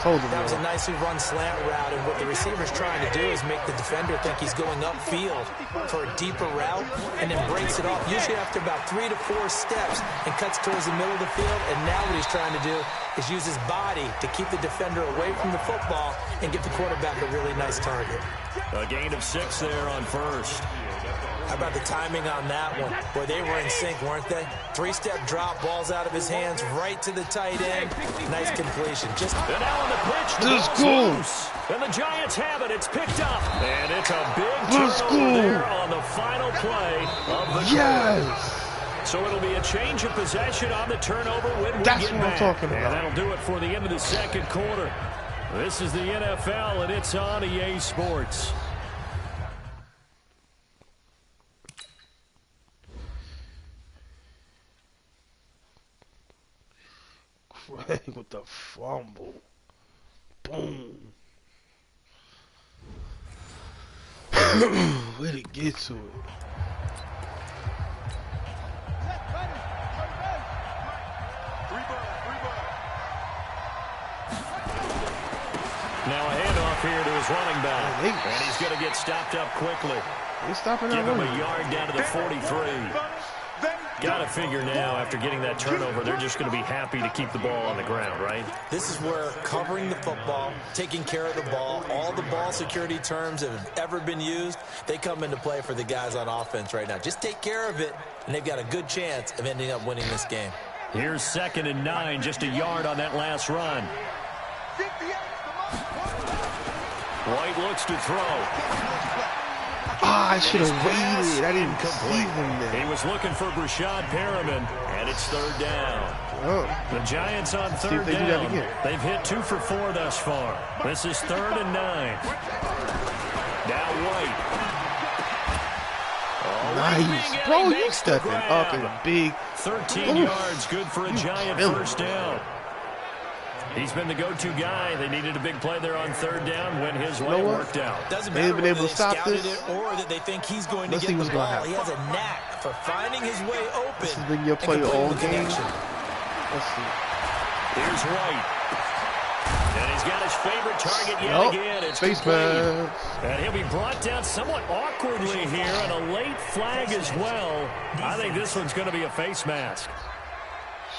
Speaker 3: That was a nicely run slant route, and what the receiver's trying to do is make the defender think he's going upfield for a deeper route, and then breaks it off, usually after about 3 to 4 steps, and cuts towards the middle of the field. And now what he's trying to do is use his body to keep the defender away from the football and give the quarterback a really nice target.
Speaker 1: A gain of 6 there on first.
Speaker 3: How about the timing on that one? Boy, they were in sync, weren't they? 3-step drop, balls out of his hands, right to the tight end. Nice completion.
Speaker 1: And now on the pitch,
Speaker 2: let's go.
Speaker 1: And the Giants have it. It's picked up. And it's a big turnover there on the final play of the
Speaker 2: yes.
Speaker 1: So it'll be a change of possession on the turnover when we
Speaker 2: That's
Speaker 1: get
Speaker 2: what
Speaker 1: back.
Speaker 2: I'm talking about.
Speaker 1: And that'll do it for the end of the 2nd quarter. This is the NFL, and it's on EA Sports.
Speaker 2: With the fumble. Boom. Where'd it get to it?
Speaker 1: Now a handoff here to his running back. And he's going to get stopped up quickly.
Speaker 2: He's stopping
Speaker 1: Give him
Speaker 2: running.
Speaker 1: a yard down to the 43. Got to figure now, after getting that turnover, they're just going to be happy to keep the ball on the ground, right?
Speaker 3: This is where covering the football, taking care of the ball, all the ball security terms that have ever been used, they come into play for the guys on offense right now. Just take care of it, and they've got a good chance of ending up winning this game.
Speaker 1: Here's 2nd and 9, just a yard on that last run. White looks to throw.
Speaker 2: I should have waited. I didn't see him there.
Speaker 1: He was looking for Brashad Perriman, and it's 3rd down.
Speaker 2: Oh.
Speaker 1: The Giants on 3rd
Speaker 2: they do
Speaker 1: down.
Speaker 2: that again.
Speaker 1: They've hit 2 for 4 thus far. This is 3rd and 9. Now White.
Speaker 2: Nice. Bro, you stepping up in a big...
Speaker 1: 13 yards, good for a Giant first down. He's been the go-to guy. They needed a big play there on third down when his way worked out.
Speaker 3: Doesn't
Speaker 2: They
Speaker 3: matter
Speaker 2: ain't been able
Speaker 3: whether
Speaker 2: to stop
Speaker 3: scouted
Speaker 2: this.
Speaker 3: it or that they think he's going
Speaker 2: Let's
Speaker 3: to
Speaker 2: see
Speaker 3: get
Speaker 2: what's
Speaker 3: the
Speaker 2: gonna
Speaker 3: ball.
Speaker 2: happen.
Speaker 3: He has a knack for finding his way open.
Speaker 2: This has been your
Speaker 3: and
Speaker 2: play
Speaker 3: completing
Speaker 2: all
Speaker 3: the
Speaker 2: game.
Speaker 3: connection.
Speaker 2: Let's see.
Speaker 1: Here's White. And he's got his favorite target yet
Speaker 2: Nope.
Speaker 1: again. It's
Speaker 2: Face
Speaker 1: complete.
Speaker 2: mask.
Speaker 1: And he'll be brought down somewhat awkwardly here, and a late flag as well. I think this one's going to be a face mask.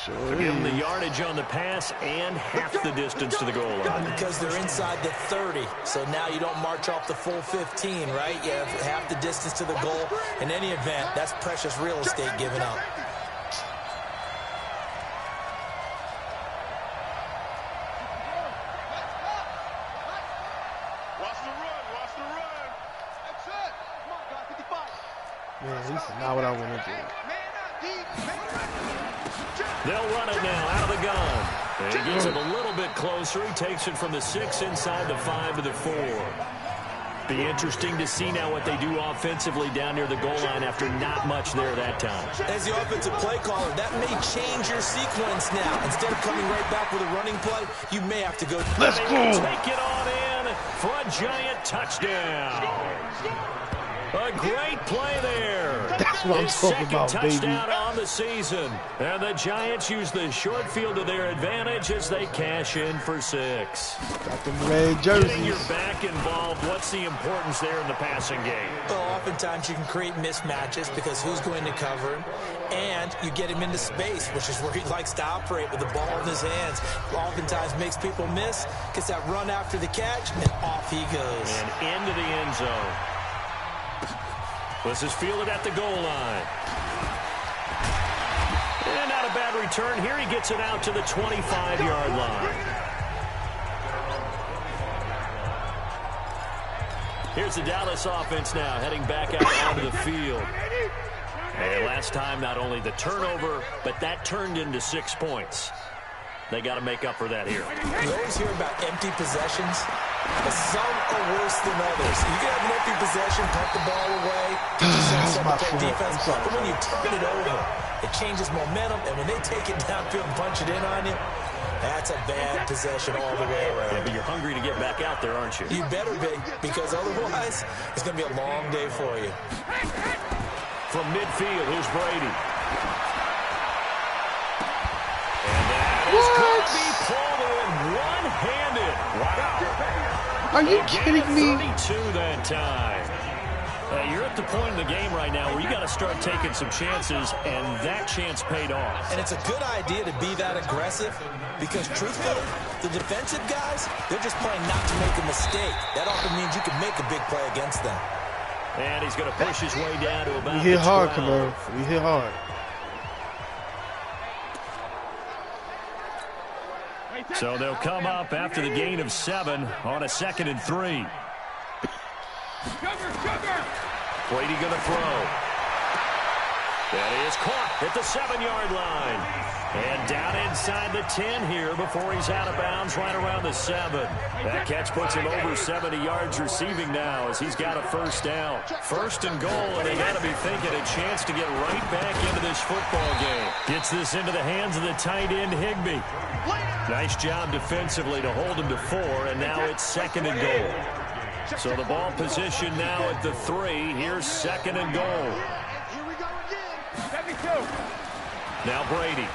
Speaker 2: Sure
Speaker 1: Give him the
Speaker 2: is.
Speaker 1: yardage on the pass and half the distance to the goal line.
Speaker 3: Because they're inside the 30, so now you don't march off the full 15, right? You have half the distance to the goal. In any event, that's precious real estate given up.
Speaker 2: Man, this is not what I want to do.
Speaker 1: They'll run it now out of the gun. And he gets it a little bit closer. He takes it from the 6 inside the 5 to the 4. Be interesting to see now what they do offensively down near the goal line after not much there that time.
Speaker 3: As the offensive play caller, that may change your sequence now. Instead of coming right back with a running play, you may have to go.
Speaker 2: Let's go.
Speaker 1: Take it on in for a giant touchdown. A great play there.
Speaker 2: That's what I'm
Speaker 1: His
Speaker 2: talking about,
Speaker 1: second
Speaker 2: baby.
Speaker 1: touchdown on the season. And the Giants use the short field to their advantage as they cash in for 6.
Speaker 2: Got them red
Speaker 1: Getting your
Speaker 2: jerseys.
Speaker 1: back involved, what's the importance there in the passing game?
Speaker 3: Well, oftentimes you can create mismatches because who's going to cover him? And you get him into space, which is where he likes to operate with the ball in his hands. Oftentimes makes people miss, gets that run after the catch, and off he goes.
Speaker 1: And into the end zone. This is fielded at the goal line. And not a bad return here. He gets it out to the 25-yard line. Here's the Dallas offense now heading back out onto the field. And last time, not only the turnover, but that turned into 6 points. They got to make up for that here.
Speaker 3: You always hear about empty possessions, but some are worse than others. You can have an empty possession, punt the ball away, get yourself set to play defense, but when you turn it over, it changes momentum, and when they take it downfield and punch it in on you, that's a bad possession all the way around.
Speaker 1: Yeah, but you're hungry to get back out there, aren't you?
Speaker 3: You better be, because otherwise, it's going to be a long day for you.
Speaker 1: From midfield, here's Brady. And that is going to be pulled in one-handed. Wow.
Speaker 2: Are you kidding me?
Speaker 1: 32 that time. You're at the point in the game right now where you got to start taking some chances, and that chance paid off.
Speaker 3: And it's a good idea to be that aggressive because, truthfully, the defensive guys, they're just playing not to make a mistake. That often means you can make a big play against them.
Speaker 1: And he's going to push his way down to about
Speaker 2: We hit hard,
Speaker 1: 12.
Speaker 2: Camaro. We hit hard.
Speaker 1: So they'll come up after the gain of 7 on a 2nd and 3. Brady going to throw. That is caught at the 7-yard line. And down inside the 10 here before he's out of bounds right around the 7. That catch puts him over 70 yards receiving now as he's got a first down. 1st and goal, and they got to be thinking a chance to get right back into this football game. Gets this into the hands of the tight end, Higbee. Nice job defensively to hold him to 4, and now it's 2nd and goal. So the ball position now at the 3. Here's 2nd and goal.
Speaker 6: Here we go again. 72.
Speaker 1: Now Brady.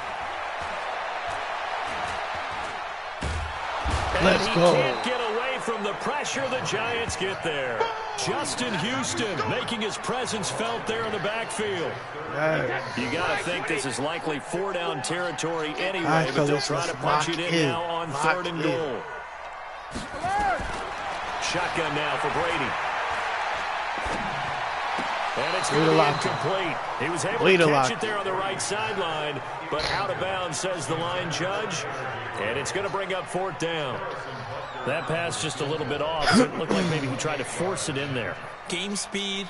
Speaker 2: Let's
Speaker 1: and he
Speaker 2: go.
Speaker 1: can't get away from the pressure. The Giants get there. Justin Houston making his presence felt there in the backfield.
Speaker 2: Yes.
Speaker 1: You got to think this is likely 4-down territory anyway, but they'll try to punch it in now on 3rd and goal. Shotgun now for Brady. And it's going to be incomplete. He was able to catch it there on the right sideline, but out of bounds, says the line judge. And it's going to bring up 4th down. That pass just a little bit off. So it looked like maybe he tried to force it in there.
Speaker 3: Game speed,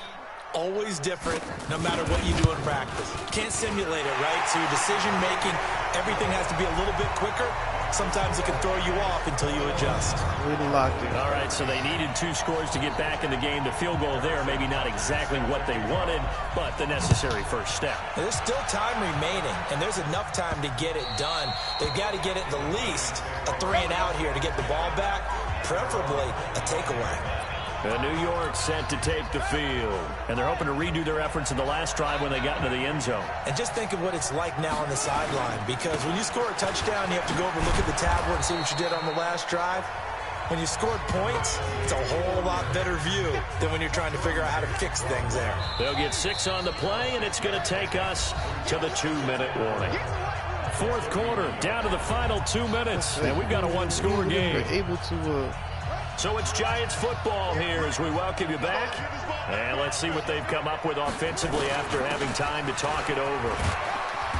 Speaker 3: always different, no matter what you do in practice. Can't simulate it, right? So your decision-making, everything has to be a little bit quicker. sometimes it can throw you off until you adjust.
Speaker 2: Really locked in.
Speaker 1: All right, so they needed 2 scores to get back in the game. The field goal there, maybe not exactly what they wanted, but the necessary first step.
Speaker 3: There's still time remaining, and there's enough time to get it done. They've got to get it the least a 3-and-out here to get the ball back, preferably a takeaway.
Speaker 1: New York set to take the field, and they're hoping to redo their efforts in the last drive when they got into the end zone.
Speaker 3: And just think of what it's like now on the sideline, because when you score a touchdown, you have to go over and look at the tablet and see what you did on the last drive. When you scored points, it's a whole lot better view than when you're trying to figure out how to fix things there.
Speaker 1: They'll get 6 on the play, and it's going to take us to the 2-minute warning. Fourth quarter, down to the final 2 minutes, and we've got a 1-score game.
Speaker 2: We're able to...
Speaker 1: So it's Giants football here as we welcome you back. And let's see what they've come up with offensively after having time to talk it over.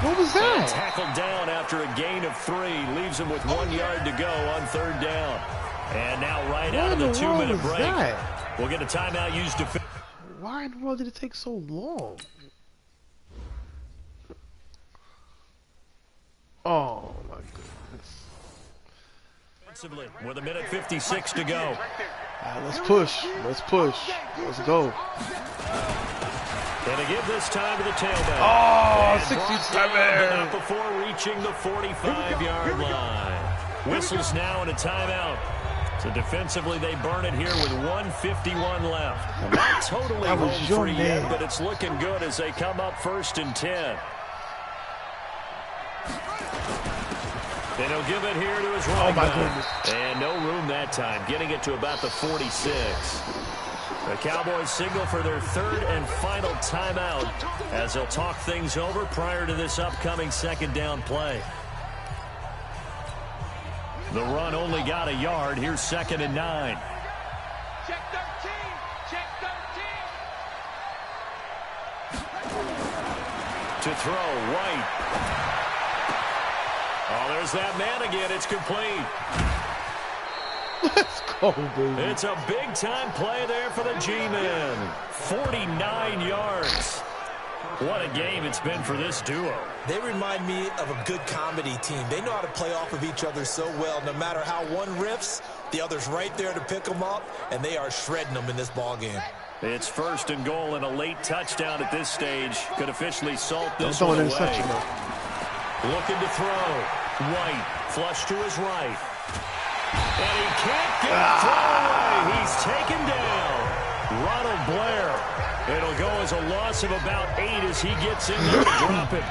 Speaker 2: What was that?
Speaker 1: And tackled down after a gain of 3. Leaves him with 1 yard to go on 3rd down. And now right out of the 2-minute break, we'll get a timeout used to...
Speaker 2: Why in the world did it take so long? Oh, my goodness.
Speaker 1: With 1:56 to go.
Speaker 2: Let's push. Let's push. Let's go.
Speaker 1: And to give this time to the tailback.
Speaker 2: Oh,
Speaker 1: and
Speaker 2: 67.
Speaker 1: Before reaching the 45-yard line. Whistles now and a timeout. So defensively, they burn it here with 1:51 left. Not totally home free yet, but it's looking good as they come up 1st and 10. And he'll give it here to his right back. And no room that time, getting it to about the 46. The Cowboys signal for their 3rd and final timeout as they'll talk things over prior to this upcoming 2nd down play. The run only got a yard. Here's 2nd and 9.
Speaker 6: Check 13. Check 13.
Speaker 1: To throw, White. Oh, there's that man again. It's complete.
Speaker 2: Let's go, baby.
Speaker 1: It's a big-time play there for the G-Men. 49 yards. What a game it's been for this duo.
Speaker 3: They remind me of a good comedy team. They know how to play off of each other so well. No matter how one riffs, the other's right there to pick them up, and they are shredding them in this ball game.
Speaker 1: It's 1st and goal and a late touchdown at this stage. Could officially salt this one away. Looking to throw. White, flush to his right. And he can't get it thrown away. He's taken down. Ronald Blair. It'll go as a loss of about 8 as he gets in there to drop it.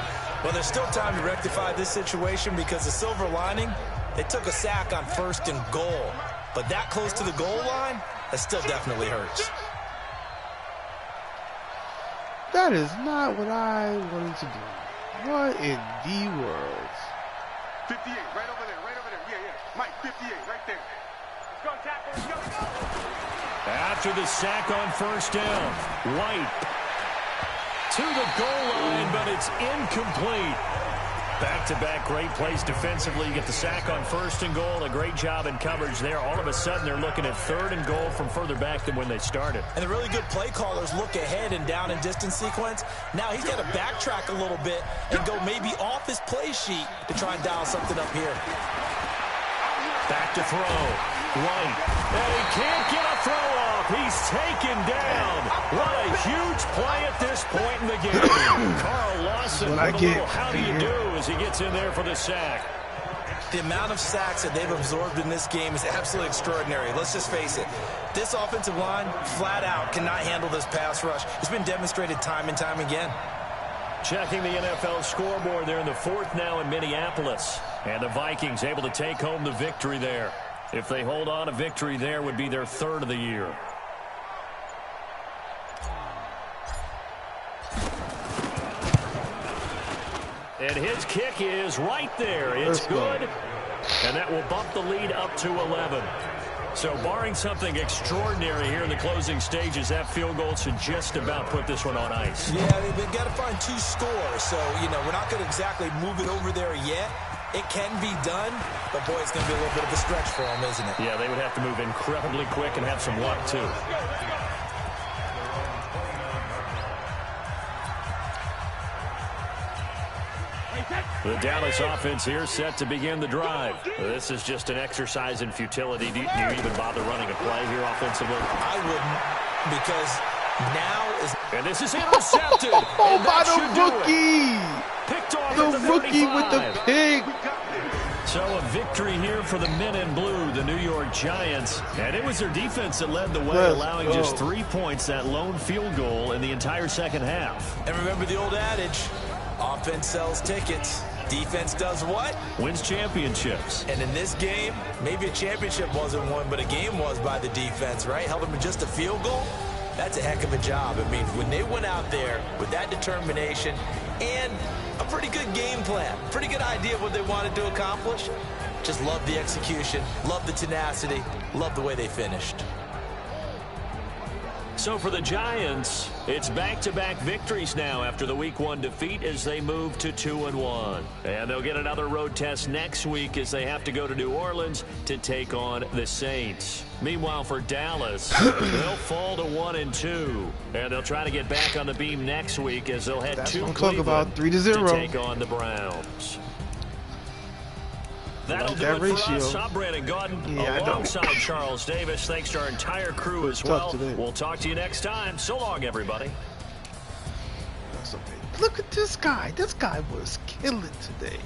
Speaker 3: Well, there's still time to rectify this situation because the silver lining, they took a sack on 1st and goal. But that close to the goal line, that still definitely hurts.
Speaker 2: That is not what I wanted to do. What in the world?
Speaker 6: 58, right over there, right over there. Yeah, yeah. Mike, 58, right there. Let's go, tackle. Let's go.
Speaker 1: After the sack on 1st down, White to the goal line, but it's incomplete. Back-to-back great plays defensively. You get the sack on 1st and goal. A great job in coverage there. All of a sudden, they're looking at 3rd and goal from further back than when they started.
Speaker 3: And the really good play callers look ahead and down and distance sequence. Now he's got to backtrack a little bit and go maybe off his play sheet to try and dial something up here.
Speaker 1: Back to throw. White. And he can't get a throw off. He's taken down. What a huge play at this point in the game. Carl Lawson with a little how do you do as he gets in there for the sack.
Speaker 3: The amount of sacks that they've absorbed in this game is absolutely extraordinary. Let's just face it. This offensive line, flat out, cannot handle this pass rush. It's been demonstrated time and time again.
Speaker 1: Checking the NFL scoreboard there in the 4th now in Minneapolis. And the Vikings able to take home the victory there. If they hold on, a victory there would be their 3rd of the year. And his kick is right there. It's good. And that will bump the lead up to 11. So barring something extraordinary here in the closing stages, that field goal should just about put this one on ice.
Speaker 3: Yeah, they've got to find 2 scores. So, you know, we're not going to exactly move it over there yet. It can be done, but boy, it's going to be a little bit of a stretch for them, isn't it?
Speaker 1: Yeah, they would have to move incredibly quick and have some luck, too.
Speaker 6: Hey,
Speaker 1: The Dallas offense here set to begin the drive. This is just an exercise in futility. Do you even bother running a play here offensively?
Speaker 3: I wouldn't, because now is...
Speaker 1: And this is intercepted.
Speaker 2: Oh,
Speaker 1: and
Speaker 2: by
Speaker 1: that
Speaker 2: the
Speaker 1: should do
Speaker 2: rookie.
Speaker 1: it. Picked off
Speaker 2: The
Speaker 1: at the
Speaker 2: rookie
Speaker 1: 35.
Speaker 2: with the pick.
Speaker 1: So a victory here for the men in blue, the New York Giants. And it was their defense that led the way,
Speaker 2: Let's
Speaker 1: allowing
Speaker 2: go.
Speaker 1: just 3 points, that lone field goal in the entire second half.
Speaker 3: And remember the old adage, offense sells tickets. Defense does what?
Speaker 1: Wins championships.
Speaker 3: And in this game, maybe a championship wasn't won, but a game was by the defense, right? Held them to just a field goal. That's a heck of a job. I mean, when they went out there with that determination and a pretty good game plan, pretty good idea of what they wanted to accomplish, just love the execution, love the tenacity, love the way they finished.
Speaker 1: So for the Giants, it's back-to-back victories now after the Week 1 defeat as they move to 2-1. And they'll get another road test next week as they have to go to New Orleans to take on the Saints. Meanwhile, for Dallas, they'll fall to 1-2. And they'll try to get back on the beam next week as they'll head to Cleveland
Speaker 2: 3-0
Speaker 1: to take on the Browns. That'll
Speaker 2: like
Speaker 1: do
Speaker 2: that
Speaker 1: it
Speaker 2: ratio.
Speaker 1: for us. I'm Brandon Gaudin
Speaker 2: Yeah,
Speaker 1: alongside Charles Davis. Thanks to our entire crew as well.
Speaker 2: today.
Speaker 1: We'll talk to you next time. So long, everybody.
Speaker 2: That's okay. Look at this guy. This guy was killing today.